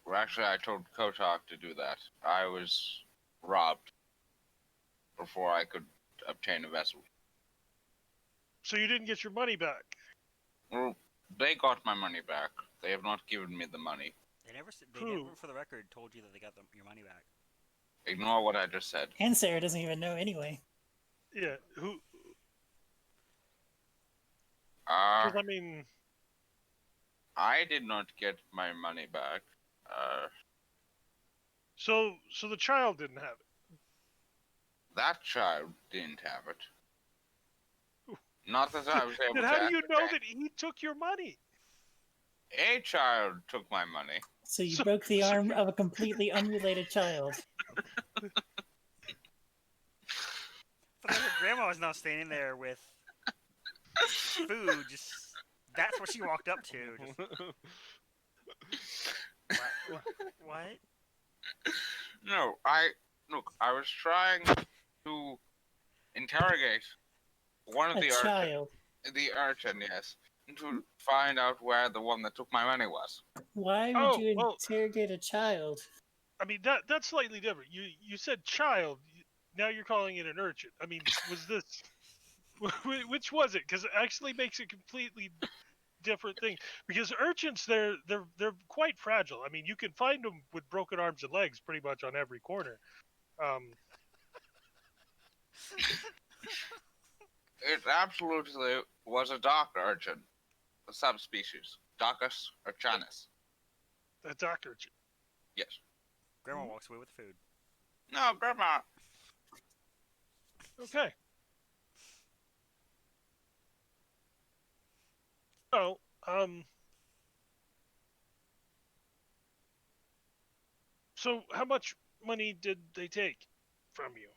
Well, actually, I told Kotok to do that. I was robbed before I could obtain a vessel. So you didn't get your money back. Well, they got my money back. They have not given me the money. They never, Who? for the record, told you that they got your money back. Ignore what I just said. And Sarah doesn't even know anyway. Yeah. Who? Uh, Because I mean, I did not get my money back. so the child didn't have it. That child didn't have it. Not that I was able Then to how do you know ascertain. that he took your money? A child took my money. So you So- broke the so arm you- of a completely unrelated child. But then your grandma was now standing there with food. Just that's what she walked up to. Just, what? No, I was trying to interrogate one of A the urchin. child. The urchin, yes. To find out where the one that took my money was. Why would Oh, you well- interrogate a child? I mean that's slightly different. You said child. Now you're calling it an urchin. I mean, was this? Which was it? Because it actually makes a completely different thing. Because urchins, they're quite fragile. I mean, you can find them with broken arms and legs pretty much on every corner. It absolutely was a dock urchin. A subspecies. Docus urchanus. A dock urchin. Yes. Grandma walks away with the food. No, Grandma. Okay. So, so how much money did they take from you?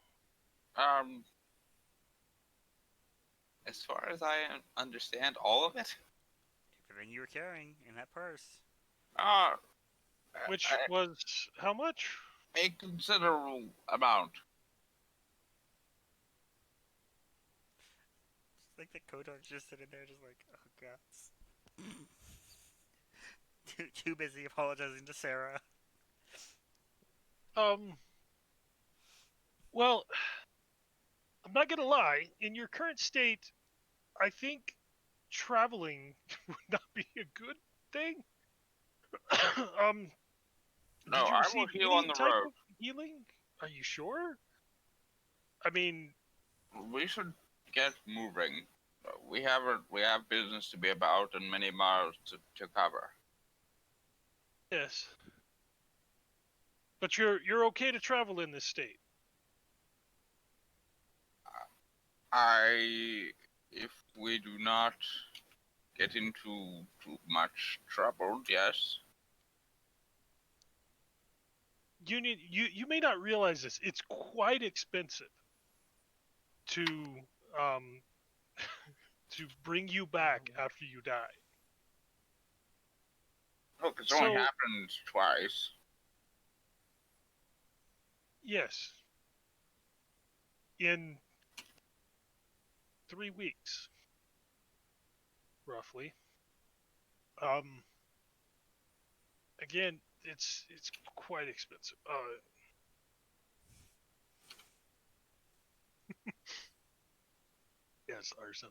As far as I understand, all of it? Everything you were carrying in that purse. Uh, Which was how much? a considerable amount. Just like the Kodak's just sitting there, just like, oh god. too busy apologizing to Sarah. Well, I'm not gonna lie. In your current state, I think traveling would not be a good thing. No, did you I will receive heal any on the type road. of healing? Are you sure? I mean, We should get moving. We have business to be about and many miles to cover. yes. But you're okay to travel in this state. If we do not get into too much trouble, yes. You may not realize this. It's quite expensive to um to bring you back after you die. Look, it's only So- happened twice. Yes. In 3 weeks, roughly. Again, it's quite expensive. Yes, arson.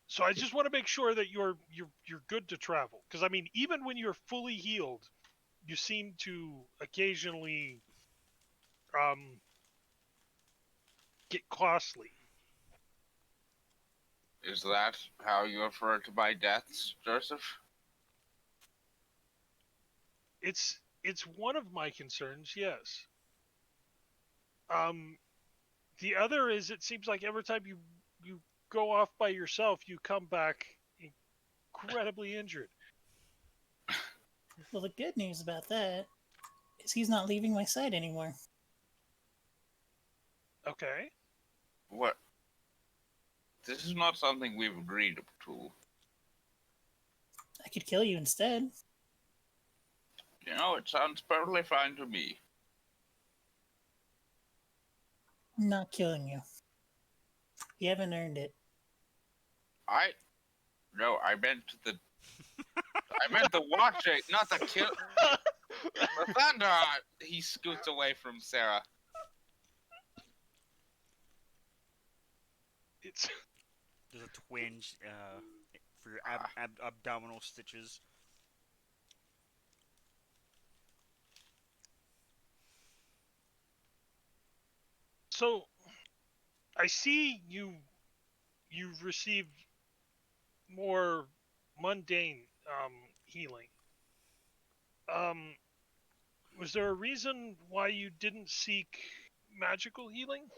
So I just want to make sure that you're good to travel, because I mean, even when you're fully healed, you seem to occasionally get costly. Is that how you refer to my deaths, Joseph? It's one of my concerns, yes. The other is it seems like every time you go off by yourself, you come back incredibly injured. Well, the good news about that is he's not leaving my side anymore. Okay. What? This is not something we've agreed to. I could kill you instead. You know, it sounds perfectly fine to me. I'm not killing you. You haven't earned it. No, I meant the watching, not the kill. Lathander! He scoots away from Sarah. It's There's a twinge for your abdominal stitches. so. I see you've received more mundane healing. Was there a reason why you didn't seek magical healing?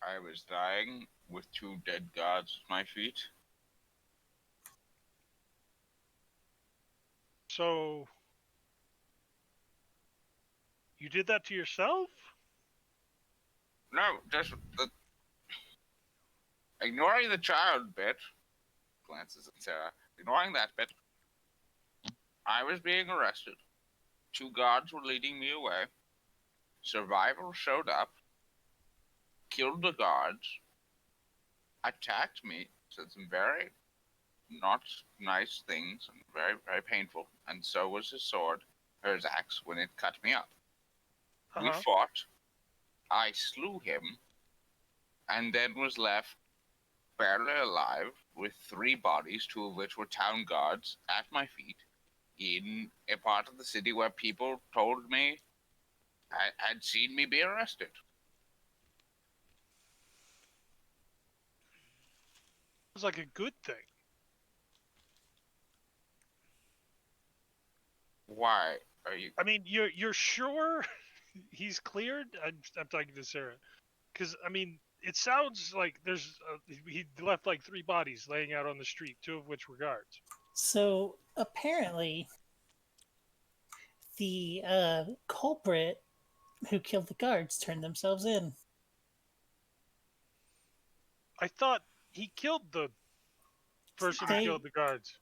I was dying with 2 dead gods at my feet. So you did that to yourself? No, just ignoring the child bit. Glances at Sarah. Ignoring that bit. I was being arrested. 2 gods were leading me away. Survival showed up. Killed the gods. Attacked me. Said some very not nice things and very, very painful. And so was his sword, or his axe, when it cut me up. We fought. I slew him. And then was left barely alive with 3 bodies, 2 of which were town guards, at my feet, in a part of the city where people told me had seen me be arrested. It was like a good thing. Why are you? I mean, you're sure he's cleared? I'm talking to Sarah, because I mean, it sounds like he left like 3 bodies laying out on the street, 2 of which were guards. So apparently, the culprit who killed the guards turned themselves in. I thought he killed the person who killed the guards.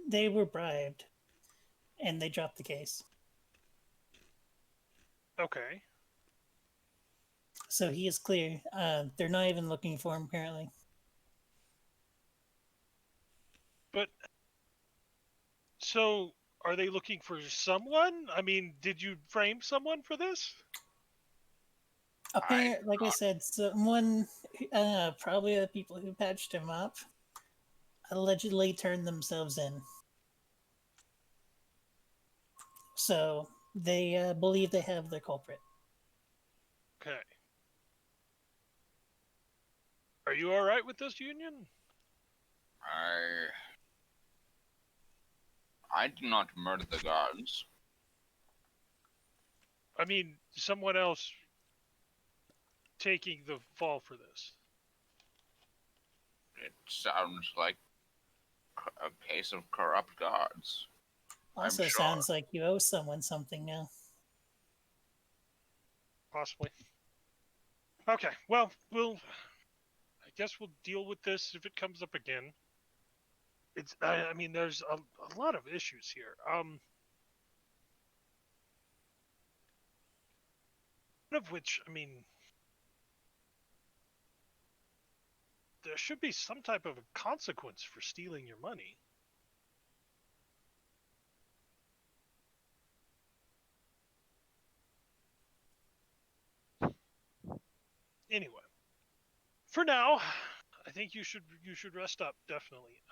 They were bribed, and they dropped the case. Okay. So he is clear. They're not even looking for him, apparently. But, so, are they looking for someone? I mean, did you frame someone for this? Like I said, someone, probably the people who patched him up, allegedly turned themselves in. So they believe they have their culprit. Okay. Are you all right with this union? I did not murder the guards. I mean, someone else taking the fall for this. It sounds like a case of corrupt guards. Also sounds like you owe someone something now. Possibly. Okay, well, I guess we'll deal with this if it comes up again. I mean, there's a lot of issues here. One of which, I mean, there should be some type of a consequence for stealing your money. Anyway, for now, I think you should rest up, definitely.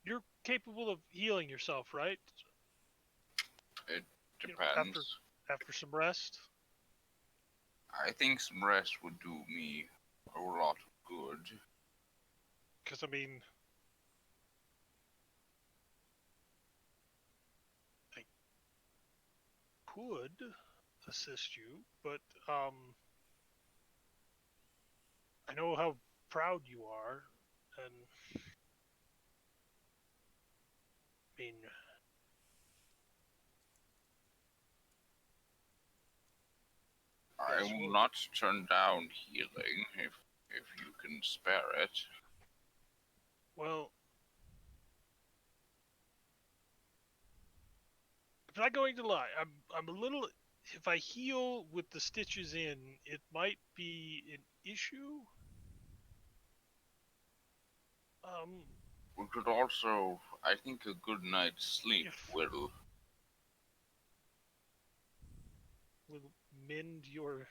You're capable of healing yourself, right? It depends. After some rest. I think some rest would do me a lot of good. Because, I mean, I could assist you, but I know how proud you are, and I mean, I will not turn down healing if you can spare it. Well, I'm not going to lie. I'm a little. If I heal with the stitches in, it might be an issue. we could also, I think, a good night's sleep will. Will mend your.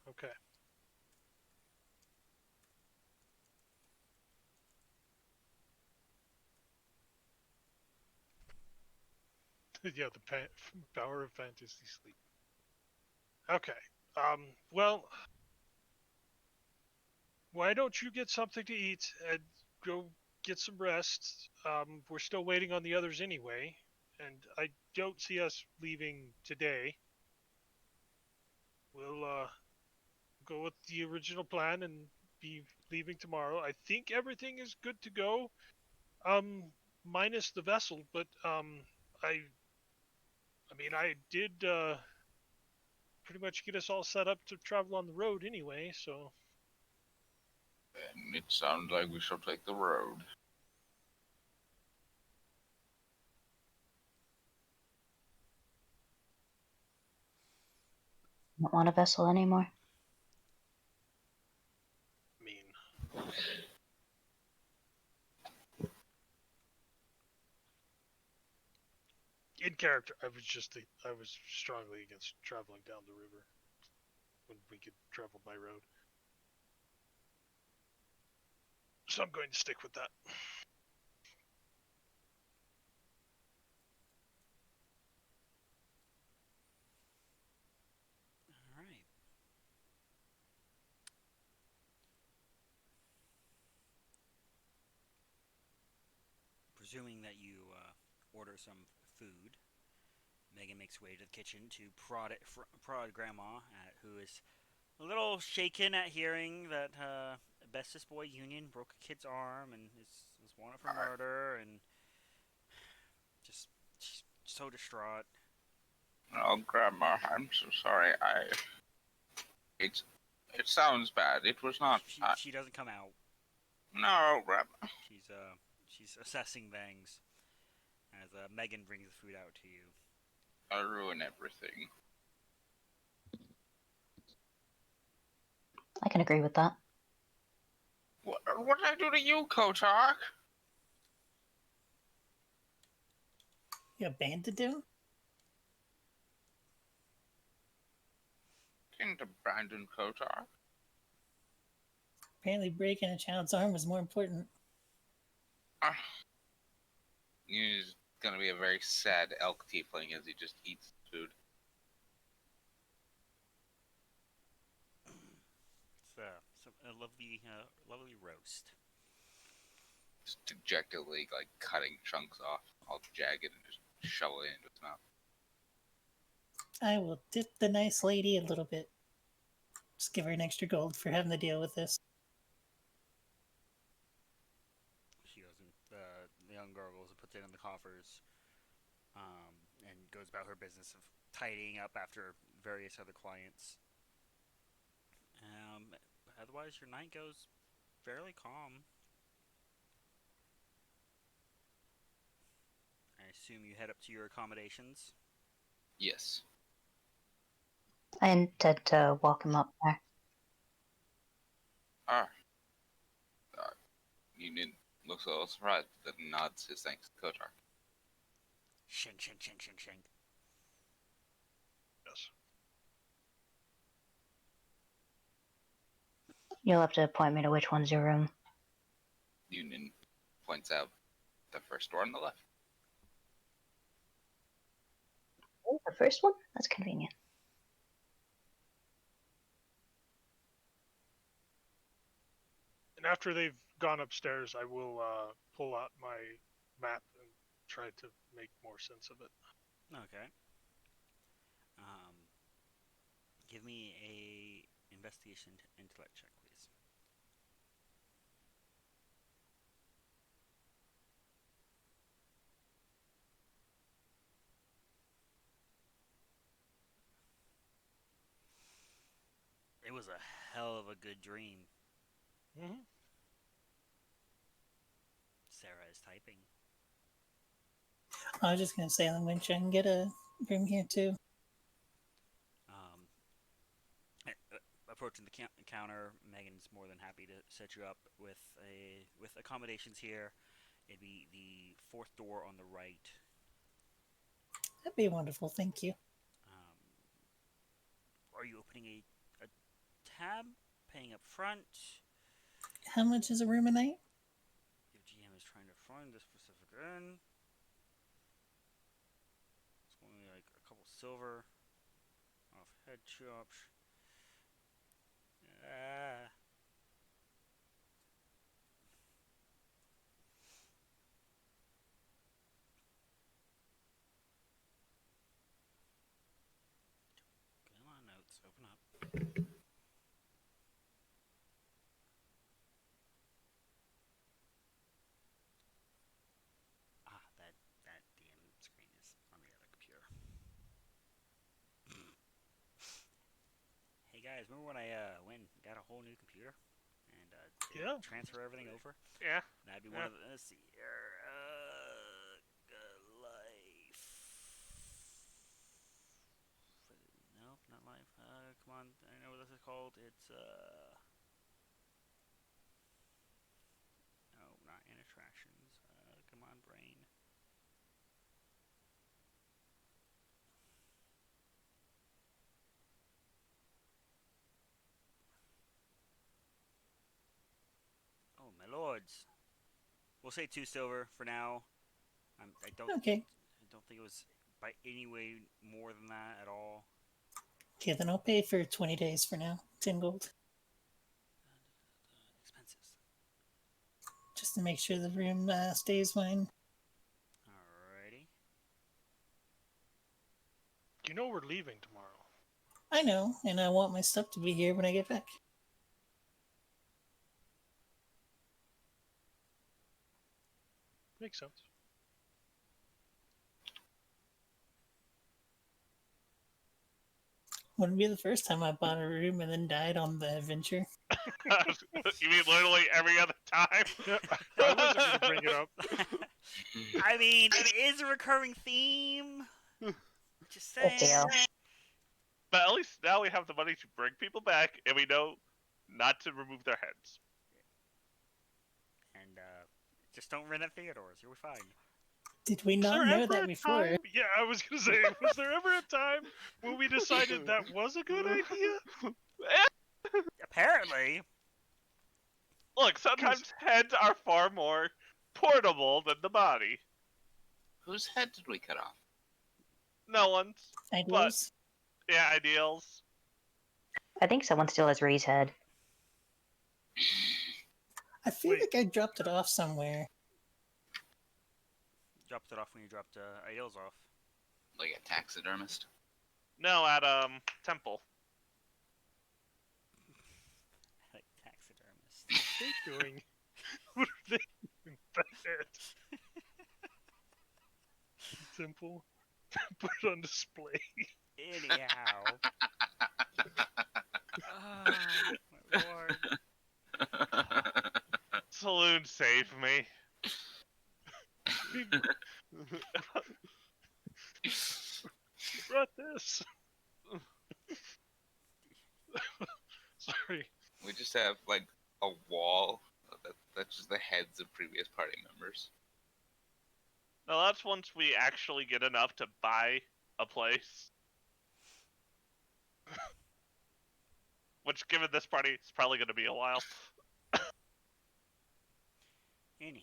Okay. Yeah, the power of fantasy sleep. Okay. Well, why don't you get something to eat and go get some rest? We're still waiting on the others anyway, and I don't see us leaving today. We'll go with the original plan and be leaving tomorrow. I think everything is good to go. Um, minus the vessel, but I mean, I did pretty much get us all set up to travel on the road anyway, so. And it sounds like we shall take the road. Don't want a vessel anymore. I mean, in character, I was strongly against traveling down the river when we could travel by road. So I'm going to stick with that. All right. Presuming that you order some food, Megan makes way to the kitchen to prod Grandma, who is a little shaken at hearing that Bestest Boy Union broke a kid's arm and is wanted for murder, and just she's so distraught. Oh, Grandma, I'm so sorry. It sounds bad. It was not. She doesn't come out. No, Grandma. She's assessing things as Megan brings the food out to you. I ruin everything. I can agree with that. What did I do to you, Kotak? You abandoned him? Didn't abandon Kotak. Apparently, breaking a child's arm was more important. He's gonna be a very sad elk tiefling as he just eats food. It's a lovely roast. Just dejectedly, like, cutting chunks off, all jagged, and just shovel it into his mouth. I will tip the nice lady a little bit. Just give her an extra gold for having to deal with this. She goes and the young gargles and puts it in the coffers, and goes about her business of tidying up after various other clients. Otherwise, your night goes fairly calm. I assume you head up to your accommodations. Yes. I intend to walk him up there. Union looks a little surprised, but then nods his thanks to Kotar. Shink, shink, shink, shink, shink. Yes. You'll have to point me to which one's your room. Union points out the first door on the left. Oh, the first one? That's convenient. And after they've gone upstairs, I will pull out my map and try to make more sense of it. Okay. Give me a investigation intellect check, please. It was a hell of a good dream. Mm-hmm. Sarah is typing. I was just gonna say I'm gonna try and get a room here too. Approaching the counter, Megan's more than happy to set you up with accommodations here. It'd be the fourth door on the right. That'd be wonderful. Thank you. Um, are you opening a tab? Paying up front? How much is a room a night? Your GM is trying to find the specific end. It's only like a couple silver off head shops. Ah. Come on, notes, open up. Ah, that damn screen is on the other computer. Hey guys, remember when I went and got a whole new computer and Yeah. transfer everything over? Yeah. That'd be one of the. Let's see here. Life. Nope, not life. Come on, I know what this is called. It's no, not in attractions. Come on, brain. Oh my lords. We'll say 2 silver for now. I don't. Okay. I don't think it was by any way more than that at all. Okay, then I'll pay for 20 days for now. 10 gold. Expenses. Just to make sure the room stays mine. Alrighty. You know we're leaving tomorrow. I know, and I want my stuff to be here when I get back. Makes sense. Wouldn't be the first time I bought a room and then died on the adventure. You mean literally every other time? Yeah, I wasn't going to bring it up. I mean, it is a recurring theme. Just Good saying. deal. But at least now we have the money to bring people back, and we know not to remove their heads. And just don't rent at theaters. You'll be fine. Did we Was not there know ever that a before? time? Yeah, I was going to say, was there ever a time when we decided that was a good idea? Apparently. Look, sometimes heads are far more portable than the body. Whose head did we cut off? No one's. Ideals? Yeah, ideals. I think someone still has Ree's head. I feel Wait. like I dropped it off somewhere. Dropped it off when you dropped Ailes off. Like a taxidermist? No, at Temple. Like taxidermist. What are they doing? What are they doing with that? Simple. Put it on display. Anyhow. Oh, my lord. Saloon, save me. Brought this. Sorry. We just have, like, a wall that's just the heads of previous party members. No, that's once we actually get enough to buy a place. Which, given this party, is probably going to be a while. Anyhow.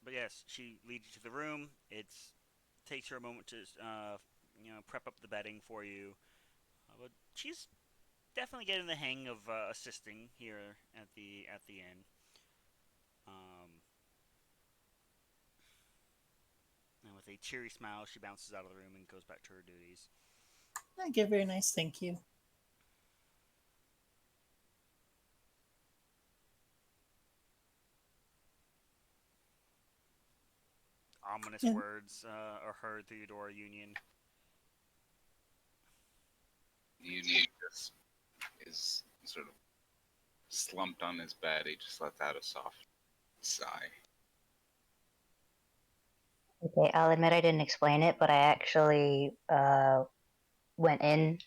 But yes, she leads you to the room. It's takes her a moment to prep up the bedding for you. But she's definitely getting the hang of assisting here at the inn. And with a cheery smile, she bounces out of the room and goes back to her duties. I give her a nice thank you. Ominous Yeah. words are heard through your door, Union. Union just is sort of slumped on his bed. He just lets out a soft sigh. Okay, I'll admit I didn't explain it, but I actually went in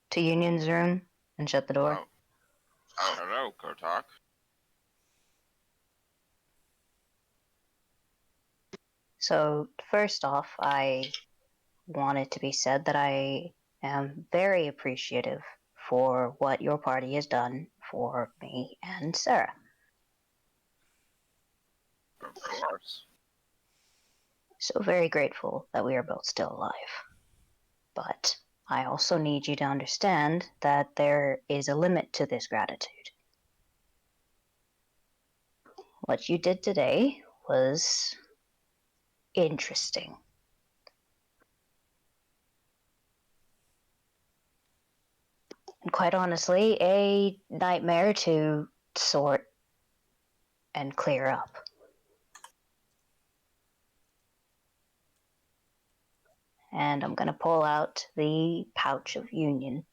to Union's room and shut the door. Oh, Oh, hello, Kotak. So, first off, I want it to be said that I am very appreciative for what your party has done for me and Sarah. Of course. So very grateful that we are both still alive. But I also need you to understand that there is a limit to this gratitude. What you did today was interesting. And quite honestly, a nightmare to sort and clear up. And I'm going to pull out the pouch of union.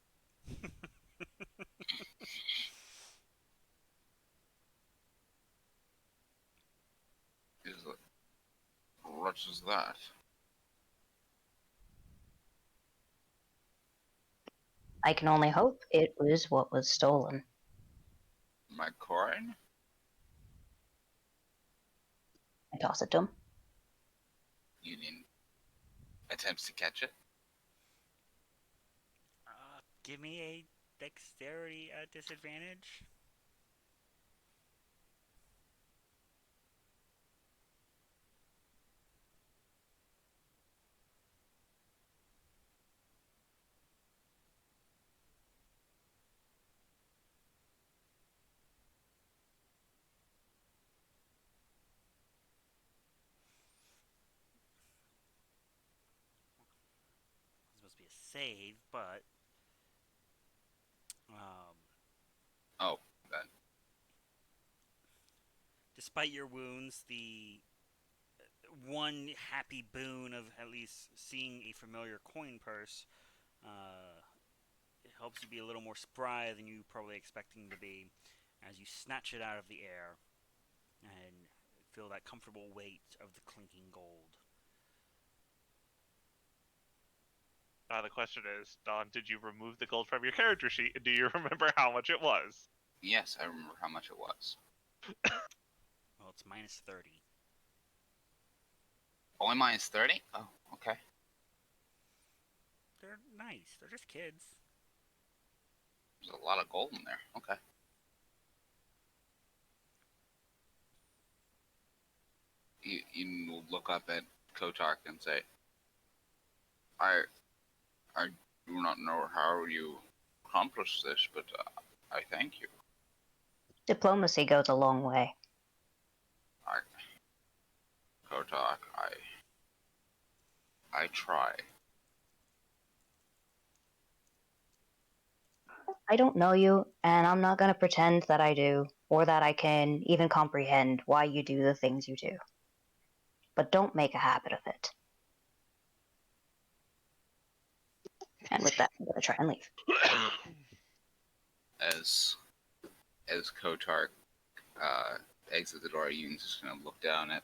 What is that? I can only hope it was what was stolen. My coin? I toss it to him. Union attempts to catch it. Give me a dexterity at disadvantage. This must be a save, but Oh, then. despite your wounds, the one happy boon of at least seeing a familiar coin purse it helps you be a little more spry than you probably expecting to be as you snatch it out of the air and feel that comfortable weight of the clinking gold. The question is, Don, did you remove the gold from your character sheet, and do you remember how much it was? Yes, I remember how much it was. Well, it's minus 30. Only minus 30? Oh, okay. They're nice. They're just kids. There's a lot of gold in there. Okay. You look up at Kotak and say, I do not know how you accomplished this, but I thank you. Diplomacy goes a long way. Kotak, I try. I don't know you, and I'm not going to pretend that I do, or that I can even comprehend why you do the things you do. But don't make a habit of it. And with that, I'm going to try and leave. As Kotar exits the door, Yoon's just gonna look down at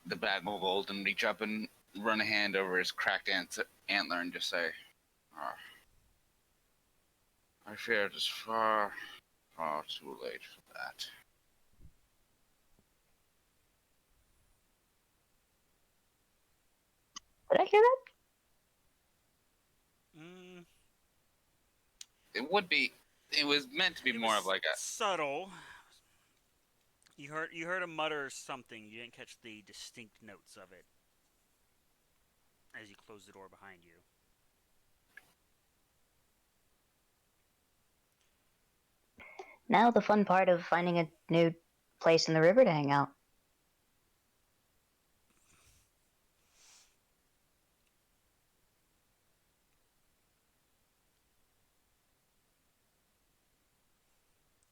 the bag of gold and reach up and run a hand over his cracked antler and just say, oh, I fear it is far, far too late for that. Did I hear that? It was meant to be It more was of like a subtle. You heard a mutter something. You didn't catch the distinct notes of it as you closed the door behind you. Now the fun part of finding a new place in the river to hang out.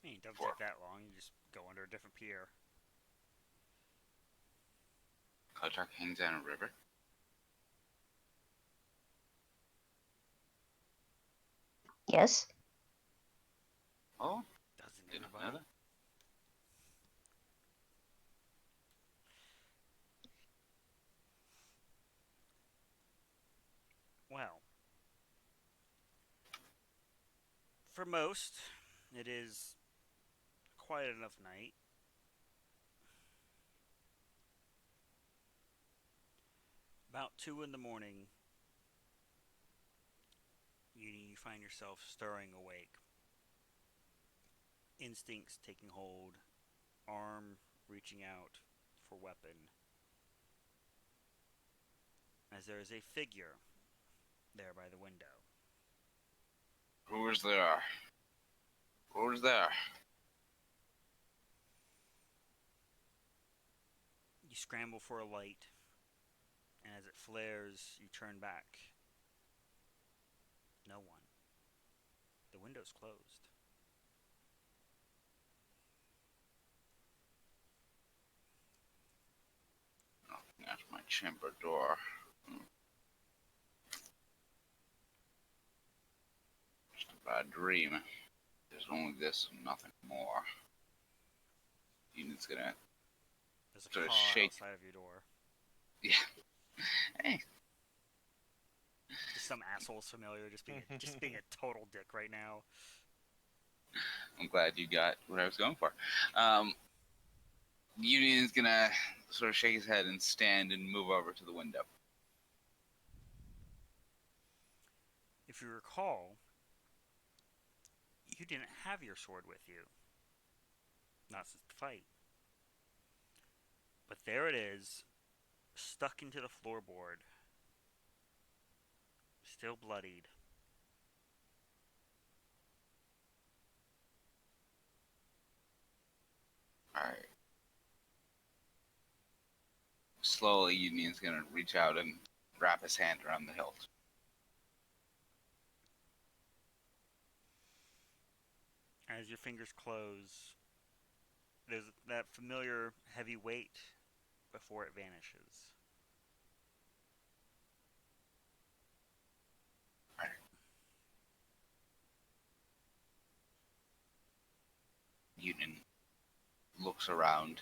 I mean, it doesn't take that long. You just go under a different pier. Kotar hangs out in a river. Yes? Oh, Doesn't didn't know everybody? that. Well, for most, It is a quiet enough night. About 2 in the morning, you find yourself stirring awake. Instincts taking hold, arm reaching out for weapon, as there is a figure there by the window. Who is there? Who is there? You scramble for a light, and as it flares, you turn back. No one. The window's closed. Knocking at my chamber door. Just a bad dream. There's only this and nothing more. Unit's gonna There's a sort of car shake. outside of your door. Yeah. Hey. Just some asshole's familiar, just being a total dick right now. I'm glad you got what I was going for. Union's gonna sort of shake his head and stand and move over to the window. If you recall, you didn't have your sword with you. Not since the fight. But there it is, stuck into the floorboard. Still bloodied. Alright. Slowly, Union's gonna reach out and wrap his hand around the hilt. As your fingers close, there's that familiar heavy weight before it vanishes. Alright. Union looks around,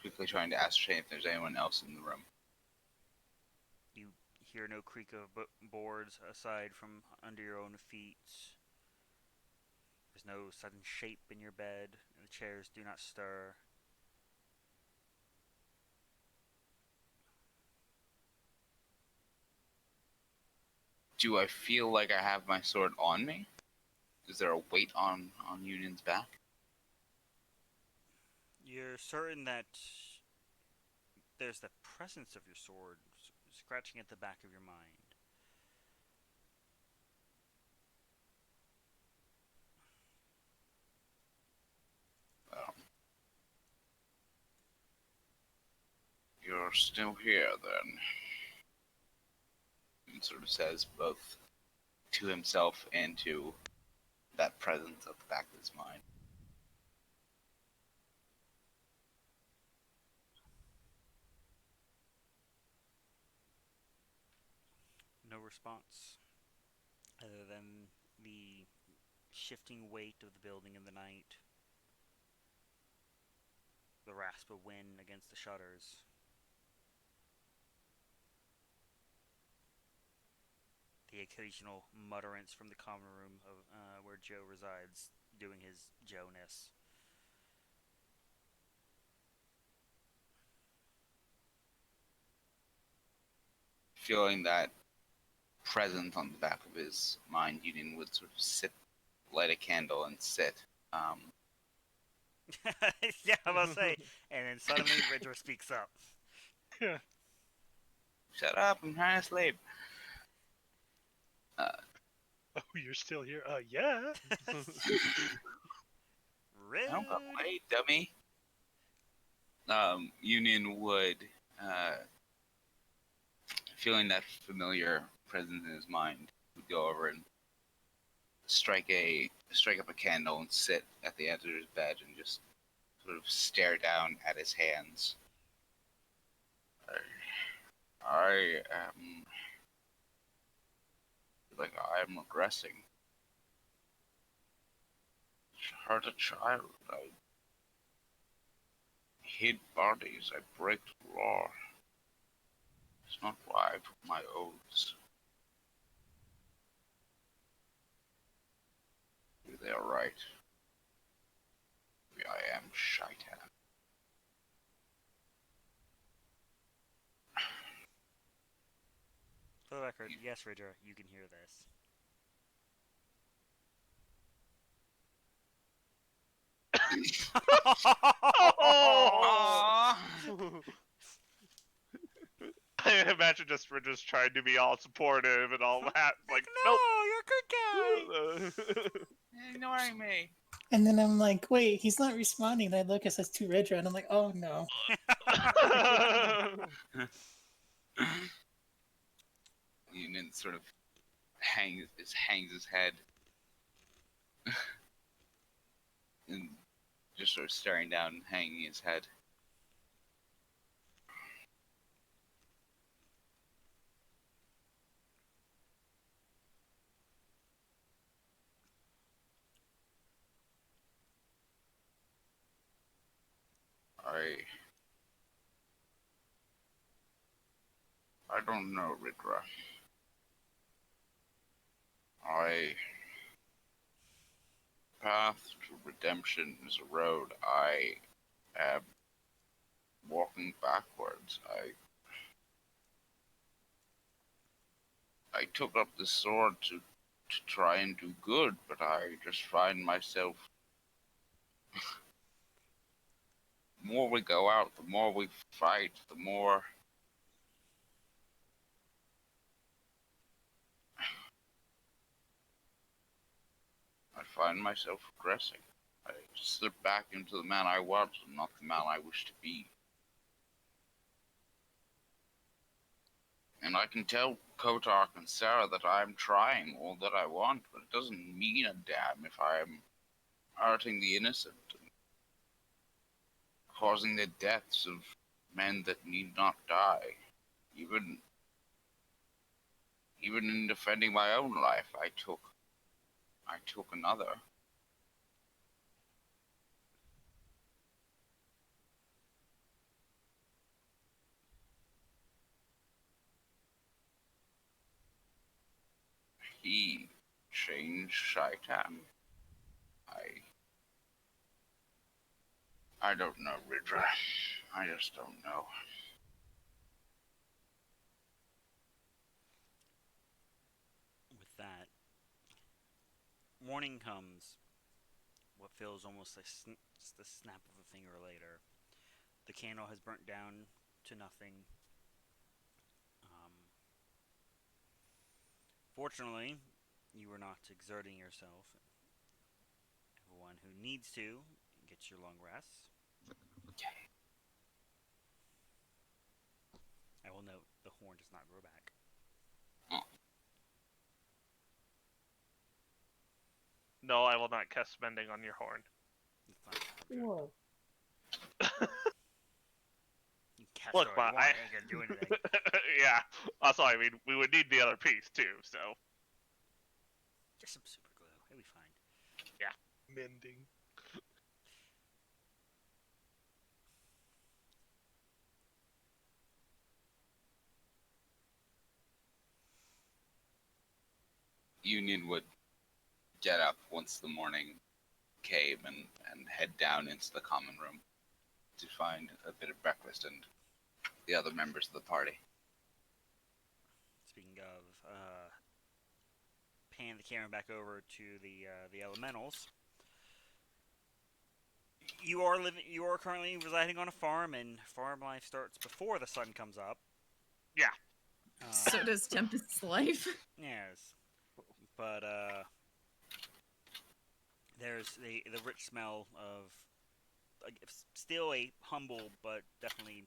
quickly trying to ascertain if there's anyone else in the room. You hear no creak of boards aside from under your own feet. There's no sudden shape in your bed, and the chairs do not stir. Do I feel like I have my sword on me? Is there a weight on Union's back? You're certain that there's the presence of your sword scratching at the back of your mind. You're still here, then. He sort of says both to himself and to that presence at the back of his mind. No response, other than the shifting weight of the building in the night, the rasp of wind against the shutters. The occasional mutterance from the common room of where Joe resides, doing his Joe-ness. Feeling that presence on the back of his mind, Union would sort of sit, light a candle, and sit. Yeah, I must say. And then suddenly Ridger speaks up. Shut up! I'm trying to sleep. Oh, you're still here? Yeah. Ridge. I don't got away, dummy. Union would, feeling that familiar presence in his mind, would go over and strike up a candle and sit at the edge of his bed and just sort of stare down at his hands. I am like I am regressing. Hurt a child. I hid bodies. I break the law. It's not why I took my oaths. They're right. I am Shaitan. For the record, yes, Ridger, you can hear this. Oh! Aww. I imagine we're just trying to be all supportive and all that. Like, No, you're a good guy. Ignoring me. And then I'm like, wait, he's not responding. And I look, it says to Ridra, and I'm like, oh no. nope. Union sort of hangs his head and just sort of staring down and hanging his head. I don't know, Ridra. Path to redemption is a road I am walking backwards. I took up the sword to try and do good, but I just find myself. The more we go out, the more we fight, the more. I find myself regressing. I slip back into the man I was and not the man I wish to be. And I can tell Kotark and Sarah that I'm trying all that I want, but it doesn't mean a damn if I'm hurting the innocent and causing the deaths of men that need not die. Even in defending my own life, I took another. He changed Shaitan. I don't know, Ridra. I just don't know. With that, morning comes. What feels almost like just the snap of a finger later. The candle has burnt down to nothing. Fortunately, you are not exerting yourself. Everyone who needs to gets your long rests. I will note the horn does not grow back. No, I will not cast Mending on your horn. It's not good. Whoa. You cast Look, it all you Ma, want, it ain't gonna do anything. yeah. Also, I mean, we would need the other piece too, so. Just some super glue. It'll be fine. Mending. Union would get up once the morning came and head down into the common room to find a bit of breakfast and the other members of the party. Speaking of, pan the camera back over to the elementals. You are currently residing on a farm, and farm life starts before the sun comes up. Yeah. So does Tempest's life. Yes, but there's the rich smell of still a humble but definitely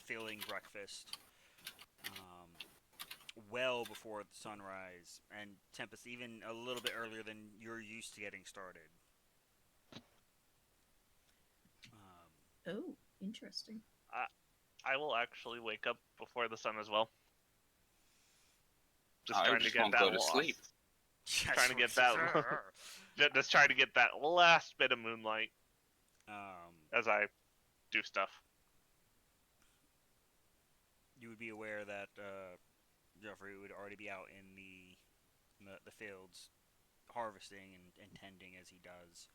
filling breakfast. Well before the sunrise, and Tempest even a little bit earlier than you're used to getting started. Oh, interesting. I will actually wake up before the sun as well. Just I trying just to get won't that go to lost. sleep. Trying to get that. Just trying to get that last bit of moonlight as I do stuff. You would be aware that Jeffrey would already be out in the fields harvesting and tending as he does.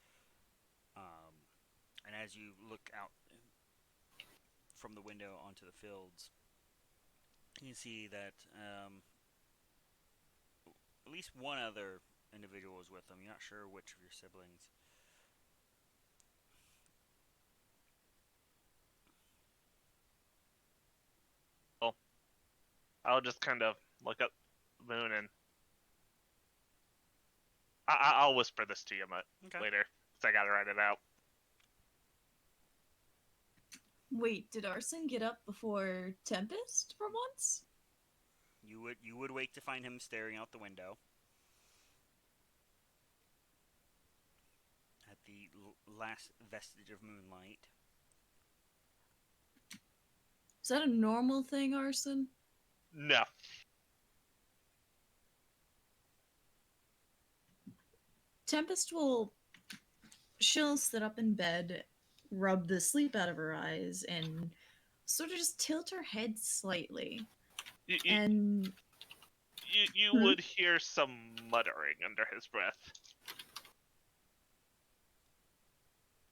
And as you look out from the window onto the fields, you see that at least one other individual is with them. You're not sure which of your siblings. I'll just kind of look up the moon and I'll whisper this to you Okay. later, because I gotta write it out. Wait, did Arson get up before Tempest for once? You would wake to find him staring out the window at the last vestige of moonlight. Is that a normal thing, Arson? No. Tempest will. She'll sit up in bed, rub the sleep out of her eyes, and sort of just tilt her head slightly. And You would hear some muttering under his breath.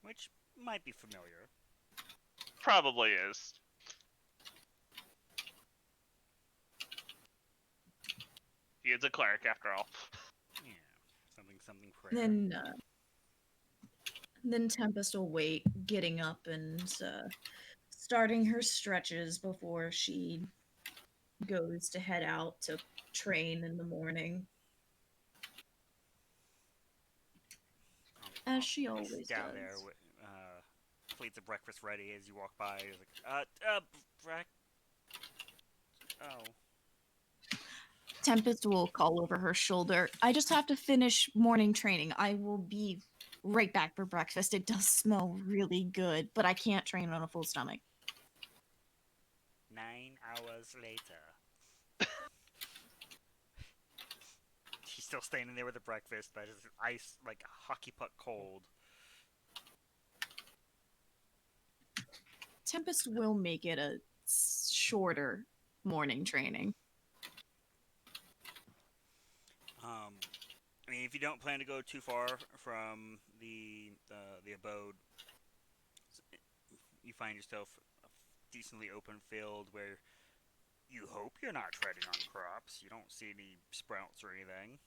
Which might be familiar. Probably is. He is a cleric, after all. Yeah, something prayer. Then Tempest will wait, getting up and starting her stretches before she goes to head out to train in the morning. As she always down does. there, plates of breakfast ready as you walk by. He's like, oh. Tempest will call over her shoulder. I just have to finish morning training. I will be right back for breakfast. It does smell really good, but I can't train on a full stomach. 9 hours later. He's still standing there with the breakfast, but it's ice, like hockey puck cold. Tempest will make it a shorter morning training. I mean, if you don't plan to go too far from the abode, you find yourself a decently open field where you hope you're not treading on crops. You don't see any sprouts or anything.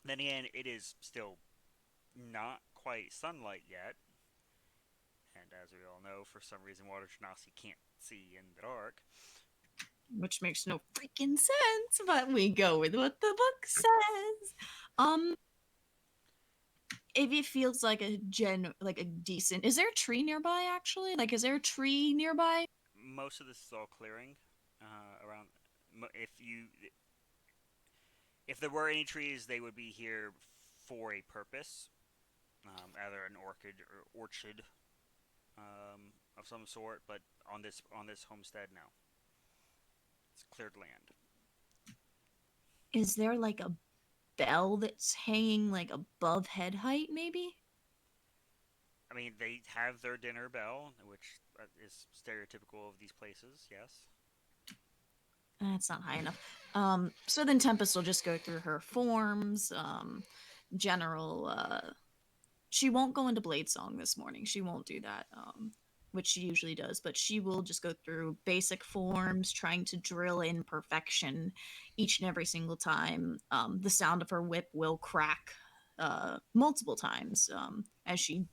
Then again, it is still not quite sunlight yet. And as we all know, for some reason, Water Genasi can't see in the dark. Which makes no freaking sense, but we go with what the book says. If it feels like a decent... Is there a tree nearby, actually? Like, is there a tree nearby? Most of this is all clearing around. If there were any trees, they would be here for a purpose, either an orchard of some sort. But on this homestead, no. It's cleared land. Is there like a bell that's hanging like above head height, maybe? I mean, they have their dinner bell, which is stereotypical of these places, yes. That's not high enough. So then Tempest will just go through her forms, general... She won't go into Blade Song this morning. She won't do that, which she usually does, but she will just go through basic forms, trying to drill in perfection each and every single time. The sound of her whip will crack multiple times as she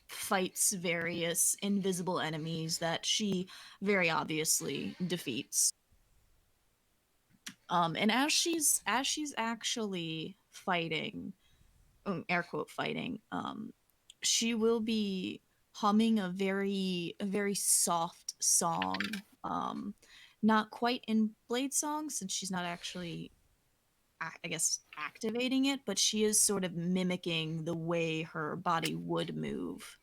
fights various invisible enemies that she very obviously defeats. And as she's actually fighting, air quote fighting, she will be humming a very soft song. Not quite in Blade Song, since she's not actually, I guess, activating it, but she is sort of mimicking the way her body would move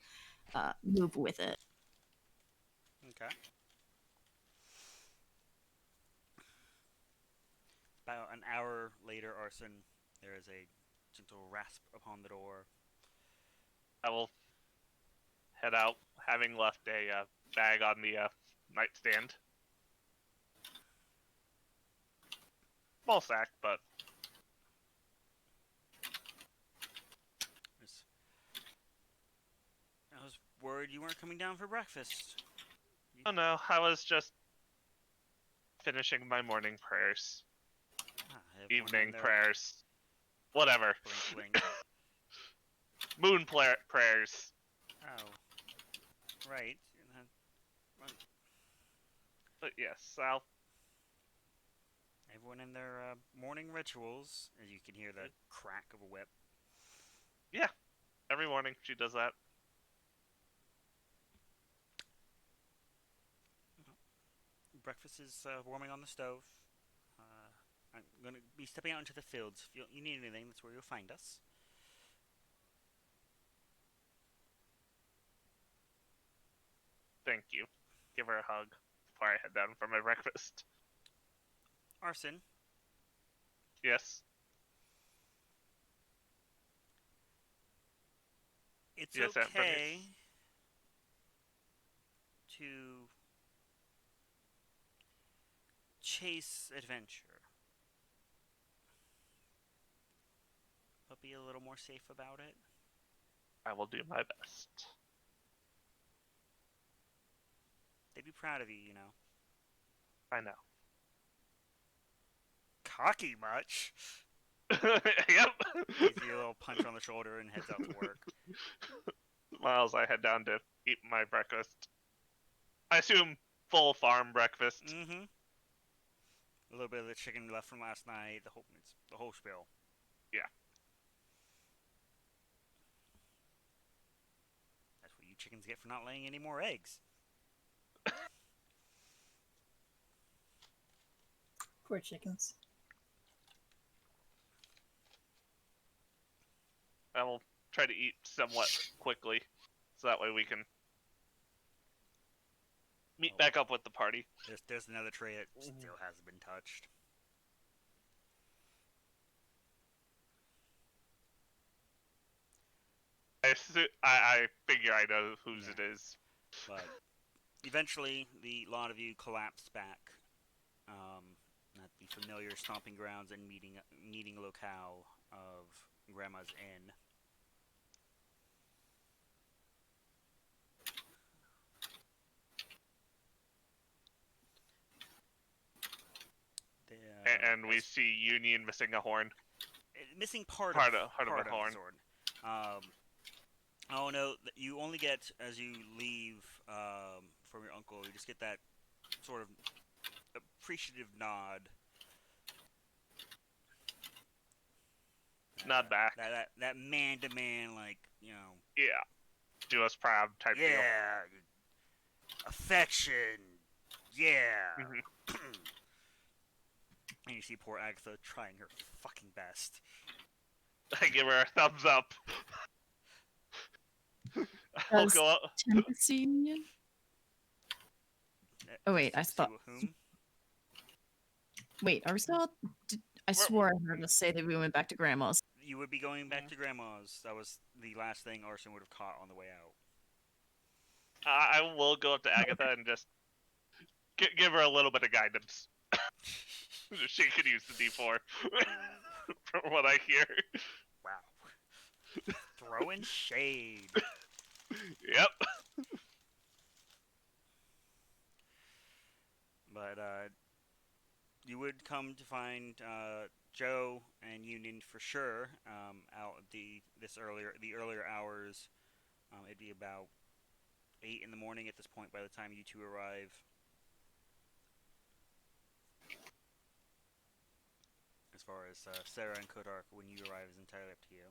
with it. Okay. About an hour later, Arson, there is a gentle rasp upon the door. I will head out, having left a bag on the nightstand. Small sack, but heard you weren't coming down for breakfast. Oh no, I was just finishing my morning prayers, Everyone evening in there- prayers, whatever. Blink, blink. Moon prayers. Oh, right. But yes, I'll. Everyone in their morning rituals, as you can hear the crack of a whip. Yeah, every morning she does that. Breakfast is warming on the stove. I'm going to be stepping out into the fields. If you need anything, that's where you'll find us. Thank you. Give her a hug before I head down for my breakfast. Arson, Yes. it's Yes, Aunt Bernice. okay to chase adventure, but be a little more safe about it. I will do my best. They'd be proud of you, you know. I know. Cocky much? Yep. Gives you a little punch on the shoulder and heads out to work. Miles, I head down to eat my breakfast. I assume full farm breakfast. Mm-hmm. A little bit of the chicken left from last night, the whole spiel. Yeah. That's what you chickens get for not laying any more eggs. Poor chickens. I will try to eat somewhat quickly, so that way we can meet back up with the party. There's another tray that still hasn't been touched. I figure I know whose it is. But eventually, a lot of you collapsed back at the familiar stomping grounds and meeting locale of Grandma's Inn. And we see Union missing a horn. Missing part of of her horn. the sword. Oh no! You only get as you leave from your uncle. You just get that sort of appreciative nod. Nod back. That man to man, like, you know. Yeah. Do us proud type deal. Yeah. Affection. Yeah. Mm-hmm. And you see poor Agatha trying her fucking best. I give her a thumbs up. I'll go up. Tempest Union? Oh wait, I thought. Whom? Wait, are we still? I swore I heard us say that we went back to Grandma's. You would be going back to Grandma's. That was the last thing Arson would have caught on the way out. I will go up to Agatha and just give her a little bit of guidance. She could use the D4 from what I hear. Wow. Throwing shade. Yep. But you would come to find Joe and Union for sure out at the earlier hours. It'd be about 8 in the morning at this point by the time you two arrive. As far as Sarah and Kodark, when you arrive, is entirely up to you.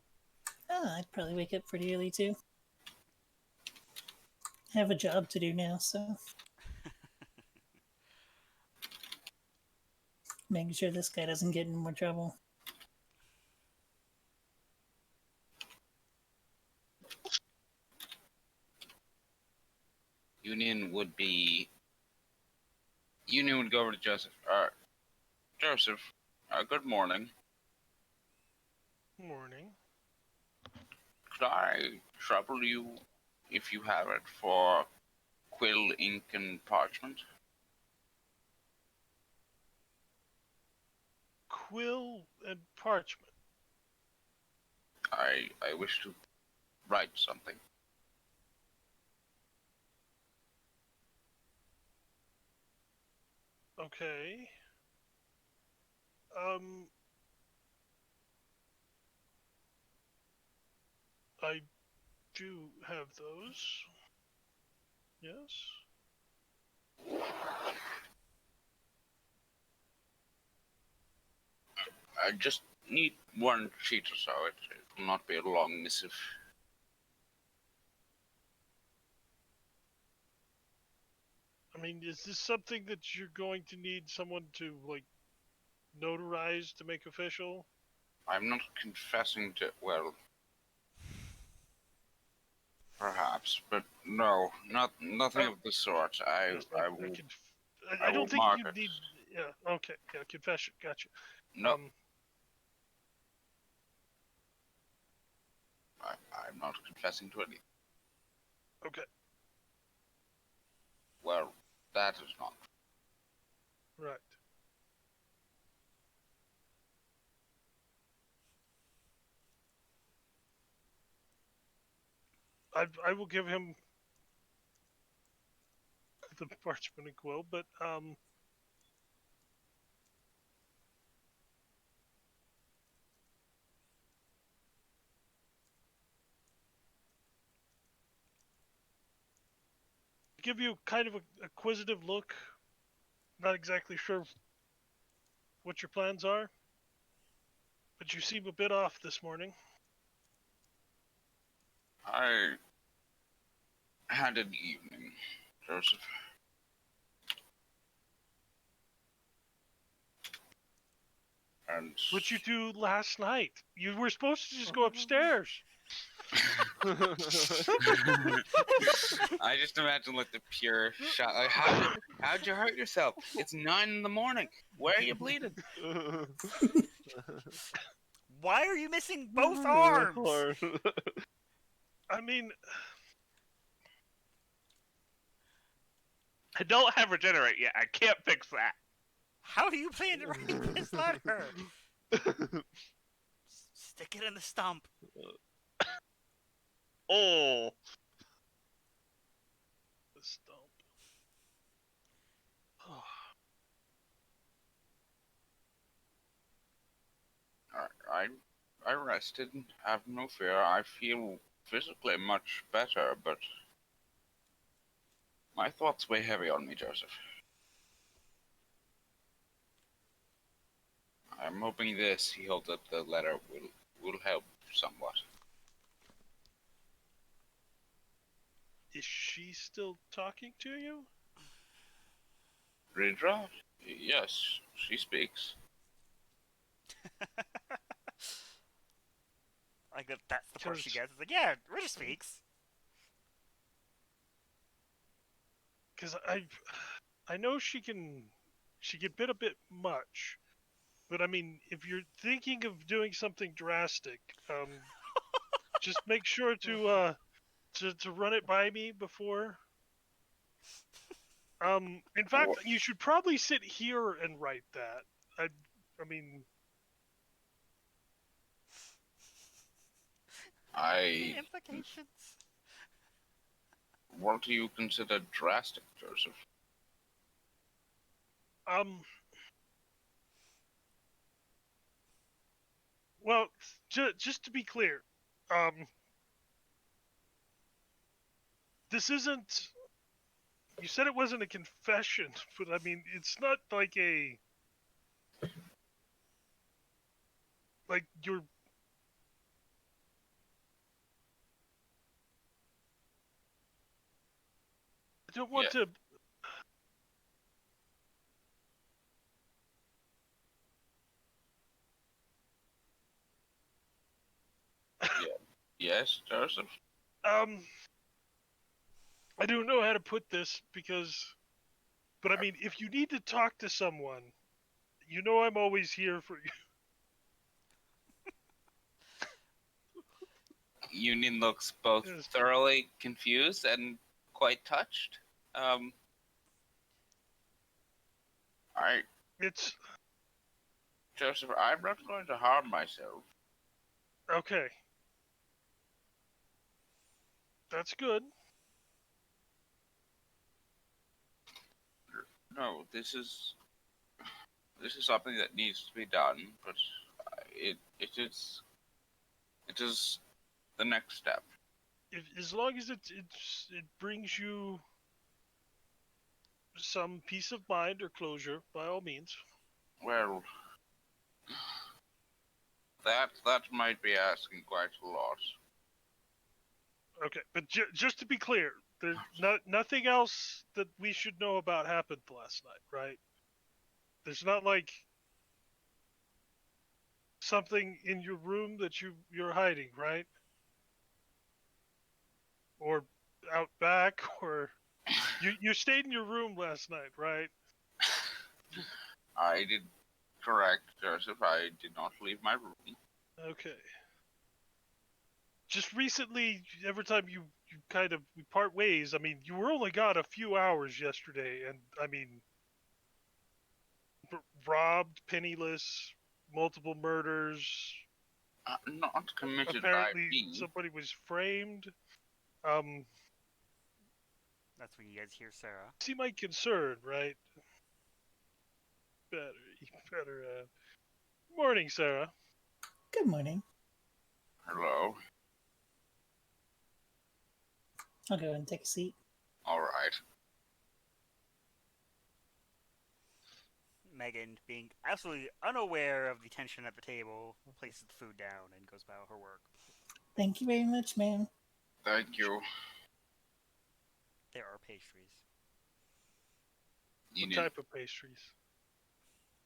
I'd probably wake up pretty early too. I have a job to do now, so making sure this guy doesn't get in more trouble. Union would go over to Joseph. Joseph, good morning. Morning. Could I trouble you, if you have it, for quill, ink, and parchment? Quill and parchment. I wish to write something. Okay. I do have those. Yes. I just need one sheet or so. It will not be a long missive. I mean, is this something that you're going to need someone to, like, notarize to make official? I'm not confessing to, well, perhaps, but no, nothing Oh, of the sort. I Just like I a will I I will don't think mark you it. need. Yeah. Okay. Yeah. Confession. Gotcha. No, I'm not confessing to anything. Okay. Well, that is not. Right. I will give him the parchment and quill, but give you kind of a acquisitive look. Not exactly sure what your plans are, but you seem a bit off this morning. I had an evening, Joseph. And What'd you do last night? You were supposed to just go upstairs. I just imagine like the pure shot. Like, how'd you hurt yourself? It's 9 in the morning. Where are you bleeding? Why are you missing both arms? I mean, I don't have regenerate yet. I can't fix that. How do you plan to write this letter? Stick it in the stump. Oh, the stump. Oh, I rested. Have no fear. I feel physically much better, but my thoughts weigh heavy on me, Joseph. I'm hoping this, he holds up the letter, will help somewhat. is she still talking to you? Ridra? Yes, she speaks. Like that's the part she 'Cause- gets. It's like, yeah, Rita speaks. Because I know she can bid a bit much, but I mean, if you're thinking of doing something drastic, just make sure to run it by me before. In fact, you should probably sit here and write that. I mean, The I. implications. What do you consider drastic, Joseph? um, well, just to be clear, this isn't. You said it wasn't a confession, but I mean, it's not like you're. I don't want Yeah. to. Yes, Joseph? I don't know how to put this but I mean, if you need to talk to someone, you know I'm always here for you. Union looks both Yes. thoroughly confused and quite touched. I, It's Joseph, I'm not going to harm myself. okay. That's good. No, this is this is something that needs to be done, but it is the next step. As long as it brings you some peace of mind or closure, by all means. Well, that might be asking quite a lot. Okay, but just to be clear, there's nothing else that we should know about happened last night, right? There's not like something in your room that you're hiding, right? Or out back, or you stayed in your room last night, right? I did correct, Joseph. I did not leave my room. Okay. Just recently, every time you kind of we part ways, I mean, you were only gone a few hours yesterday, and I mean, robbed, penniless, multiple murders. Not committed Apparently, by me. somebody was framed. That's when you guys hear Sarah. See my concern, right? Better. Morning, Sarah. Good morning. Hello. I'll go and take a seat. All right. Megan, being absolutely unaware of the tension at the table, places the food down and goes about her work. Thank you very much, ma'am. Thank you. There are pastries. What type of pastries?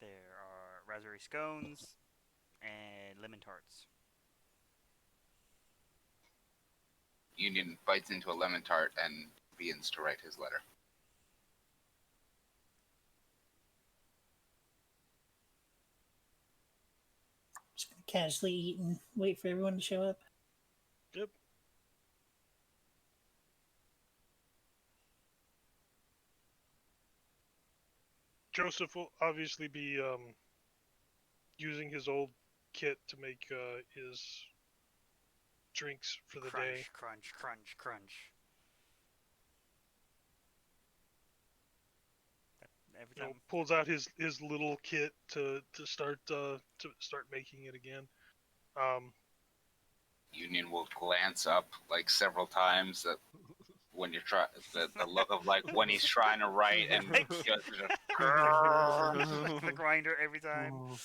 There are raspberry scones and lemon tarts. Union bites into a lemon tart and begins to write his letter. Just gonna casually eat and wait for everyone to show up. Yep. Joseph will obviously be using his old kit to make his drinks for the day. Crunch, crunch, crunch. Every time. Pulls out his little kit to start making it again. Union will glance up like several times that when you're trying the look of like when he's trying to write and just the grinder every time.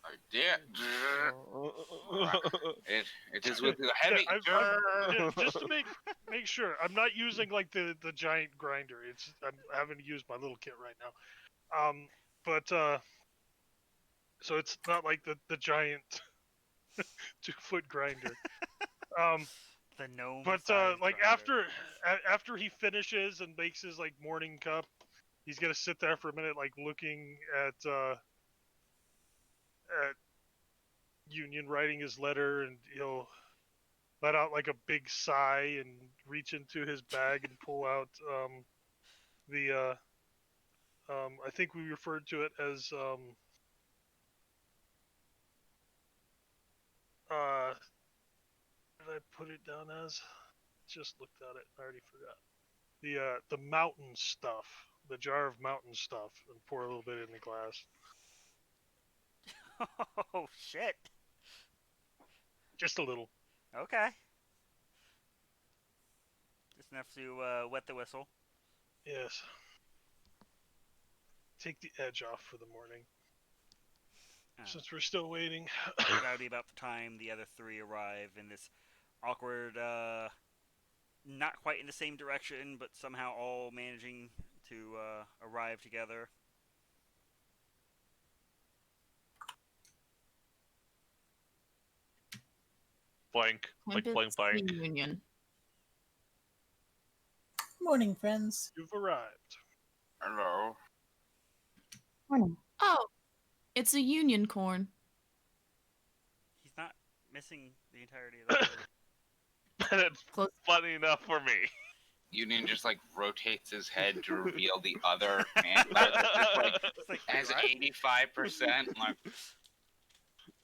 like, yeah, it is with the heavy. Just to make sure, I'm not using like the giant grinder. I'm having to use my little kit right now. But so it's not like the giant 2-foot grinder. The gnome. But like grinder. after he finishes and makes his like morning cup, he's gonna sit there for a minute, like looking at Union writing his letter, and he'll let out like a big sigh and reach into his bag and pull out the I think we referred to it as what did I put it down as? Just looked at it. I already forgot. The mountain stuff, the jar of mountain stuff, and pour a little bit in the glass. Oh shit. Just a little. Okay. Just enough to wet the whistle. Yes. Take the edge off for the morning. Since we're still waiting. That'll be about the time the other three arrive in this awkward, not quite in the same direction, but somehow all managing to arrive together. Blank. Like blank blank. Union. Morning, friends. You've arrived. Hello. Morning. Oh, it's a union corn. He's not missing the entirety of the And it's Close. funny enough for me. Union just like rotates his head to reveal the other man. Just, like, has 85%. Like,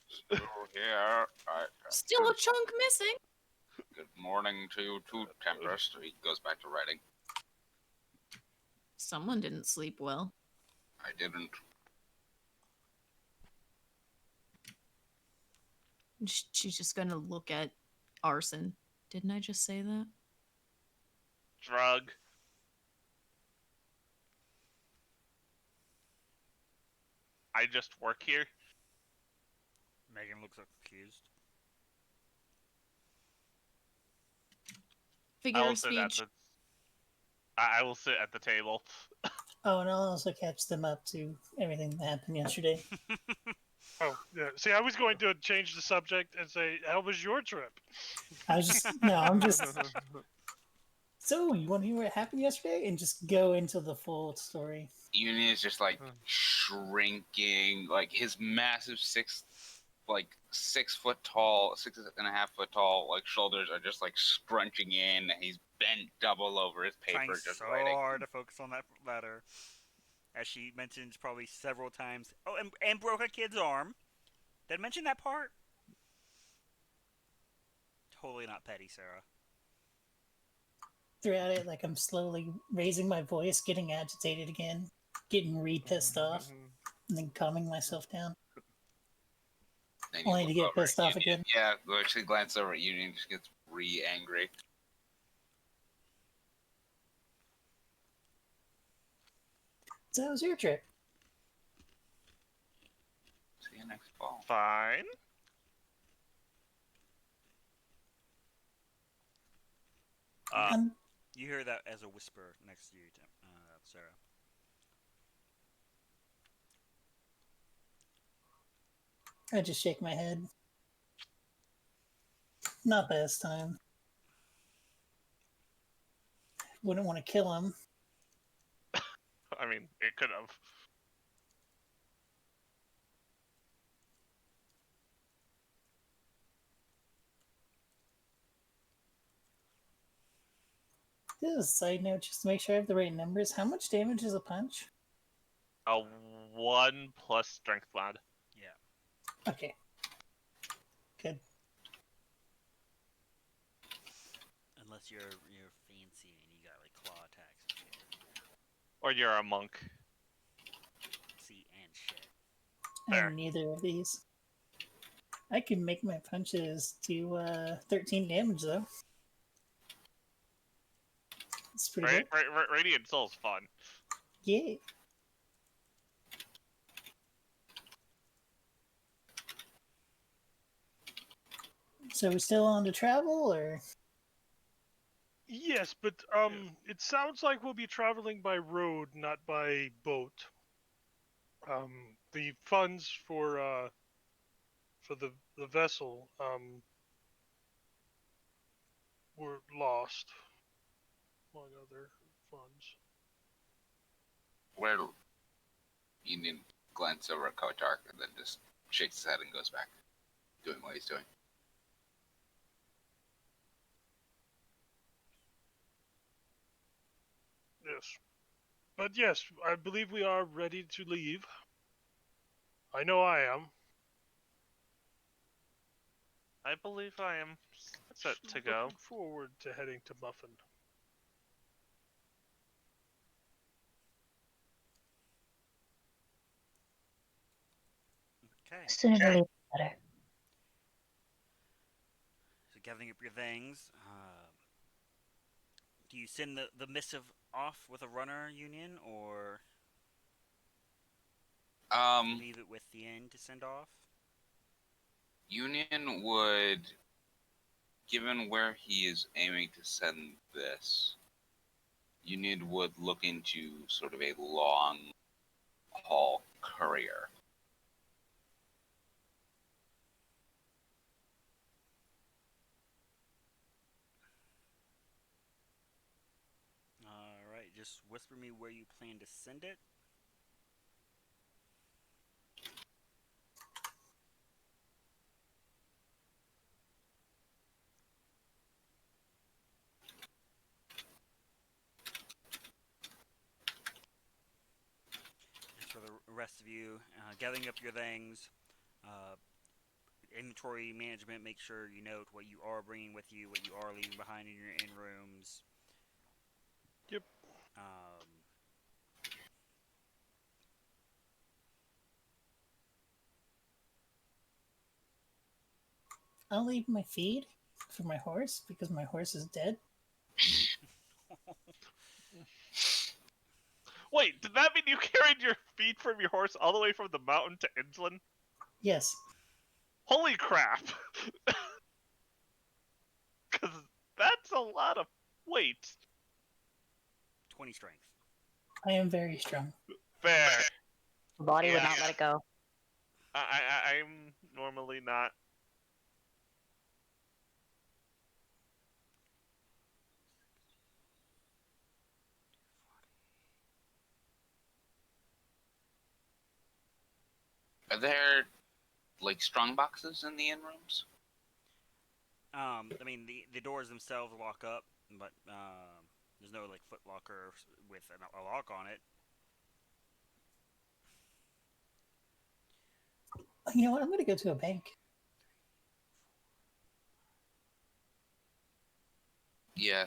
still here. Still a chunk missing. Good morning to you too, Tempest. He goes back to writing. Someone didn't sleep well. I didn't. She's just gonna look at Arson. Didn't I just say that? Drug. I just work here. Megan looks accused. Figure I will of sit at speech. the. I will sit at the table. Oh, and I'll also catch them up to everything that happened yesterday. Oh, yeah. See, I was going to change the subject and say, "How was your trip?" I was just I'm just. So you want to hear what happened yesterday, and just go into the full story. Union is just like shrinking, like his massive 6 foot tall, 6.5 foot tall, like shoulders are just like scrunching in. He's bent double over his paper, Trying just so writing. hard to focus on that letter. As she mentions probably several times. Oh, and broke a kid's arm. Did I mention that part? Totally not petty, Sarah. Throughout it, like I'm slowly raising my voice, getting agitated again, getting pissed off, and then calming myself down. Then you Only to look get over pissed at off Union. again. Yeah, you actually glance over at Union, just gets angry. So how was your trip? See you next fall. Fine. You hear that as a whisper next to you, Sarah. I just shake my head. Not this time. Wouldn't want to kill him. I mean, it could have. This is a side note, just to make sure I have the right numbers. How much damage is a punch? A 1 plus strength mod. Yeah. Okay. Good. Unless you're fancy and you got like claw attacks and shit. Or you're a monk. See and shit. Fair. And neither of these. I can make my punches do 13 damage though. It's pretty good. Radiant Soul's fun. Yeah. So we still on to travel, or? Yes, but it sounds like we'll be traveling by road, not by boat. The funds for the vessel were lost, among other funds. Where Union glances over at Kotark and then just shakes his head and goes back, doing what he's doing. Yes. But yes, I believe we are ready to leave. I know I am. I believe I am set to go. Looking forward to heading to Muffin. Okay. Sooner or later, better. So gathering up your things. Do you send the missive off with a runner, Union, or leave it with the inn to send off? Union would, given where he is aiming to send this, Union would look into sort of a long haul courier. Alright, just whisper me where you plan to send it. Just for the rest of you, gathering up your things, inventory management, make sure you note what you are bringing with you, what you are leaving behind in your inn rooms. Yep. I'll leave my feed for my horse because my horse is dead. Wait, did that mean you carried your feet from your horse all the way from the mountain to Innsland? Yes, Holy crap! Because that's a lot of weight. 20 strength. I am very strong. Fair. Body would Yeah. not let it go. I'm normally not. Are there like strong boxes in the inn rooms? I mean, the doors themselves lock up, but there's no like foot locker with a lock on it. You know what? I'm going to go to a bank. Yeah.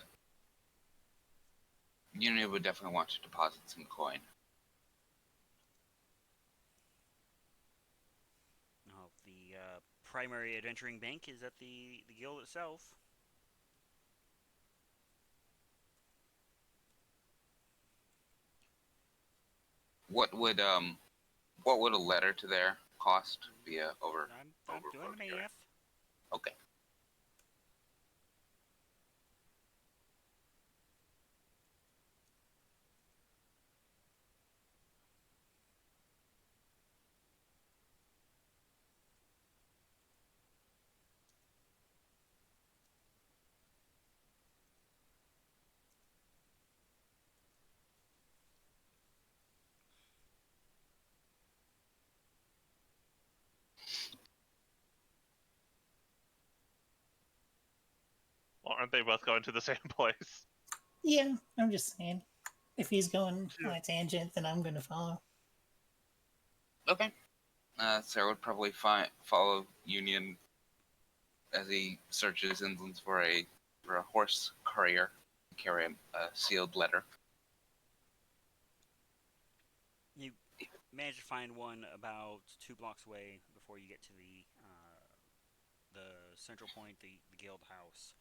Union would definitely want to deposit some coin. No, the primary adventuring bank is at the guild itself. What would a letter to there cost via over? I'm doing the math. Okay. Well, aren't they both going to the same place? Yeah, I'm just saying. If he's going on a tangent, then I'm going to follow. Okay. Sarah would probably follow Union as he searches inlands for a horse courier to carry a sealed letter. You manage to find one about 2 blocks away before you get to the central point, the guild house.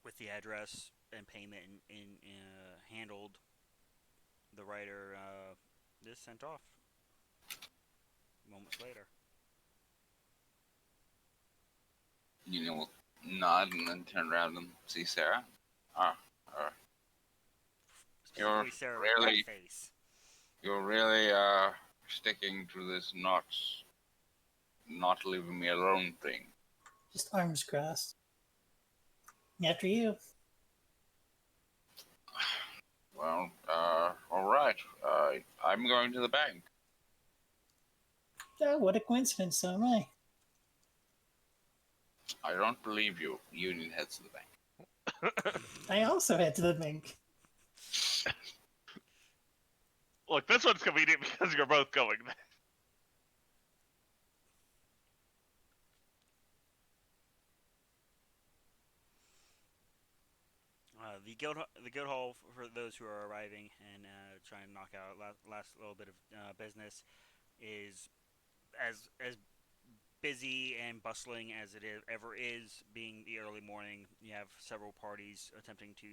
With the address and payment handled, the writer is sent off moments later. Union will nod and then turn around and see Sarah. Specifically, Sarah with really- that face. You're really sticking to this not leaving me alone thing. Just arms crossed. After you. Well, all right. I'm going to the bank. Oh, what a coincidence, so am I. I don't believe you. Union heads to the bank. I also head to the bank. Look, this one's convenient because you're both going there. The guild hall for those who are arriving and trying to knock out last little bit of business is as busy and bustling as it ever is. Being the early morning, you have several parties attempting to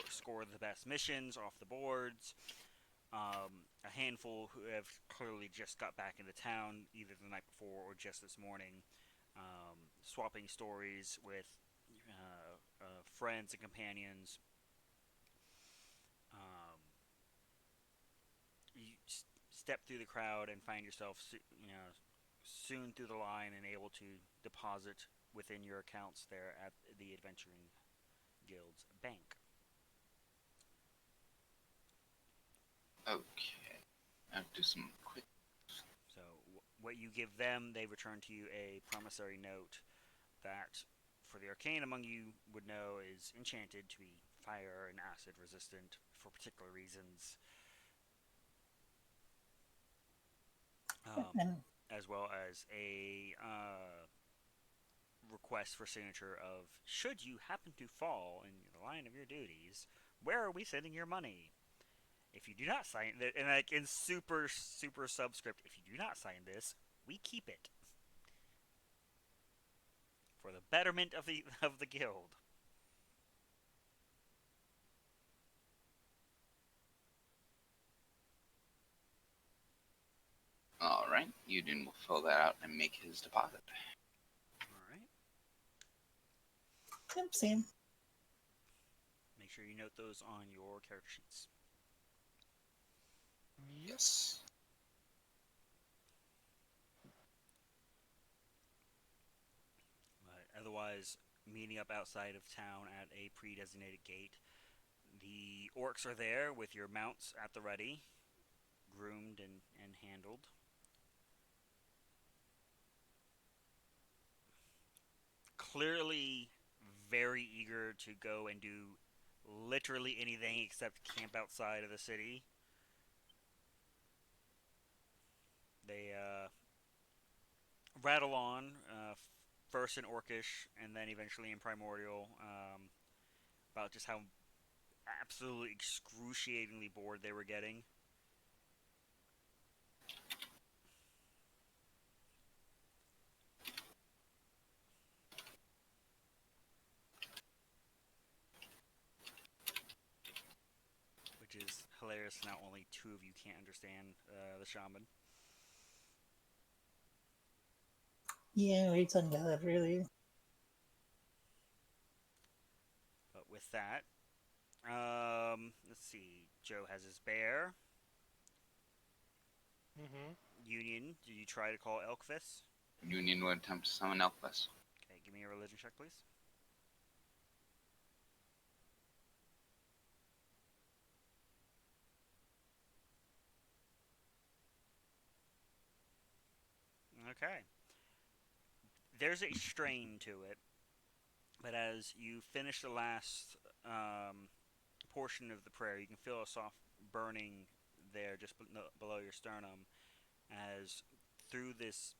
score the best missions off the boards. A handful who have clearly just got back into town either the night before or just this morning, swapping stories with friends and companions. You step through the crowd and find yourself, soon through the line and able to deposit within your accounts there at the Adventuring Guild's bank. Okay. I'll do some quick. So what you give them, they return to you a promissory note that, for the arcane among you, would know is enchanted to be fire and acid resistant for particular reasons, And as well as a request for signature of, should you happen to fall in the line of your duties, where are we sending your money? If you do not sign it, and like in super subscript, if you do not sign this, we keep it for the betterment of the guild. All right, Union will fill that out and make his deposit. All right. Yep, same. Make sure you note those on your character sheets. Yes. But otherwise, meeting up outside of town at a pre-designated gate. The orcs are there with your mounts at the ready, groomed and handled. Clearly very eager to go and do literally anything except camp outside of the city. They rattle on, first in Orcish and then eventually in Primordial, about just how absolutely excruciatingly bored they were getting. Which is hilarious. Now only two of you can't understand the shaman. Yeah, we talking about that earlier. But with that, let's see. Joe has his bear. Mm-hmm. Union, did you try to call Elkfist? Union will attempt to summon Elfless. Okay, give me a religion check, please. Okay. There's a strain to it, but as you finish the last portion of the prayer, you can feel a soft burning there just below your sternum as through this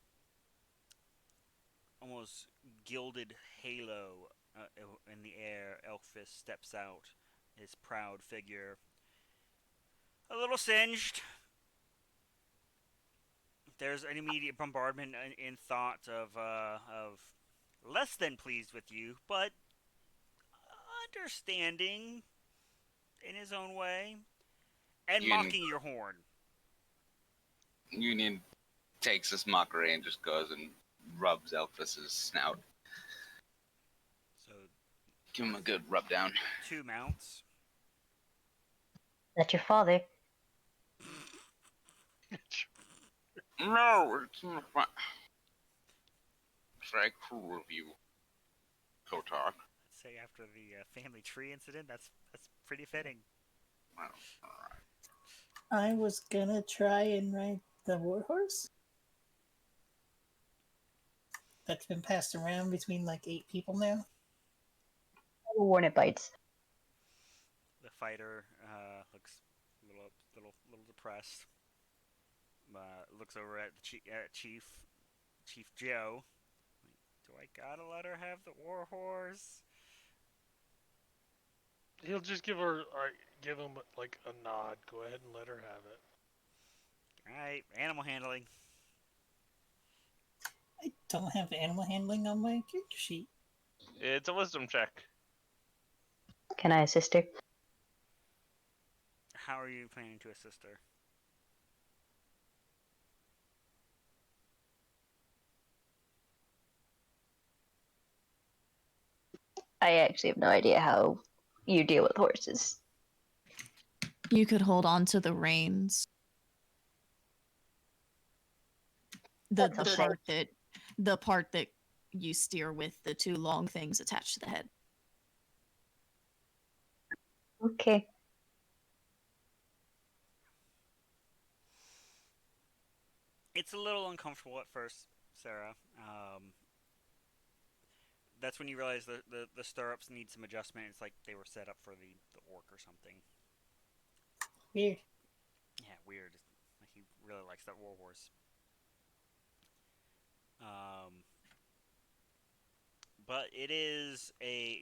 almost gilded halo in the air, Elkfist steps out, his proud figure a little singed. There's an immediate bombardment in thought of less than pleased with you, but understanding in his own way, and Union, mocking your horn. Union takes this mockery and just goes and rubs Elfless's snout. So Give him a good rub down. 2 mounts. That's your father. No, it's not fun. It's very cruel of you, Kotar. Let's say after the family tree incident, that's pretty fitting. Well, alright. I was gonna try and ride the warhorse. That's been passed around between like 8 people now. I will warn it bites. The fighter looks a little depressed. Looks over at the Chief Joe. Do I gotta let her have the warhorse? He'll just give him like a nod. Go ahead and let her have it. Alright, animal handling. I don't have animal handling on my character sheet. It's a wisdom check. Can I assist her? How are you planning to assist her? I actually have no idea how you deal with horses. You could hold on to the reins. The That's okay. part that you steer with the 2 long things attached to the head. Okay. It's a little uncomfortable at first, Sarah. That's when you realize the stirrups need some adjustment. It's like they were set up for the orc or something. Weird. Yeah, weird. Like he really likes that warhorse. But it is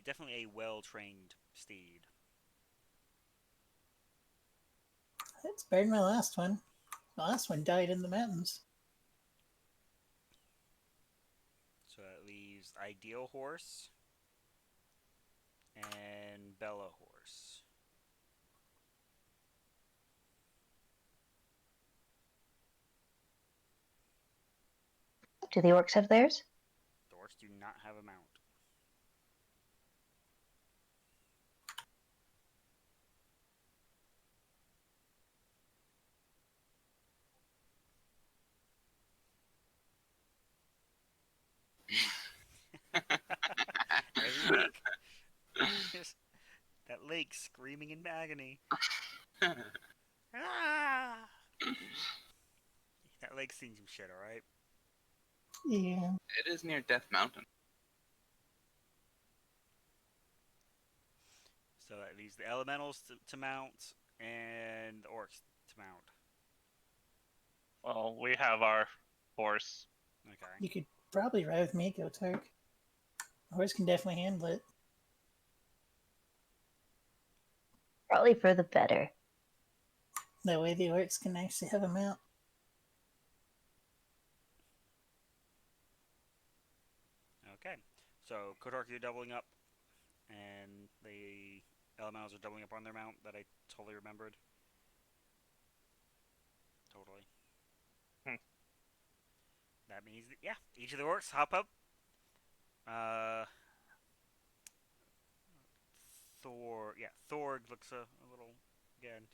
definitely a well trained steed. It's better than my last one. My last one died in the mountains. So that leaves Ideal Horse and Bella Horse. Do the orcs have theirs? The orcs do not have a mount. Every week, just that lake screaming in agony. Ah! That lake's seen some shit, alright? Yeah. It is near Death Mountain. So that leaves the elementals to mount and the orcs to mount. Well, we have our horse. Okay. You could probably ride with me, Gotark. The horse can definitely handle it. Probably for the better. That way the orcs can actually have a mount. Okay. So Kotark, you're doubling up, and the elementals are doubling up on their mount that I totally remembered. Totally. That means, that, yeah, each of the orcs hop up. Thorg looks a little, again,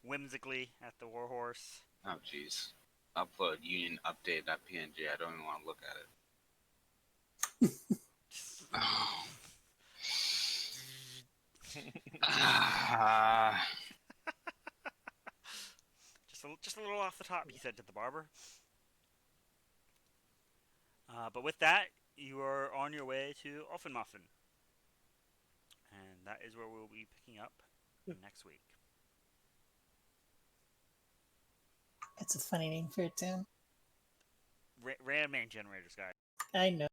whimsically at the warhorse. Oh, jeez. Upload union update.png. I don't even want to look at it. Just a little off the top, he said to the barber. But with that, you are on your way to Offenmuffen. And that is where we'll be picking up next week. It's a funny name for a town. Random name generators, guys. I know.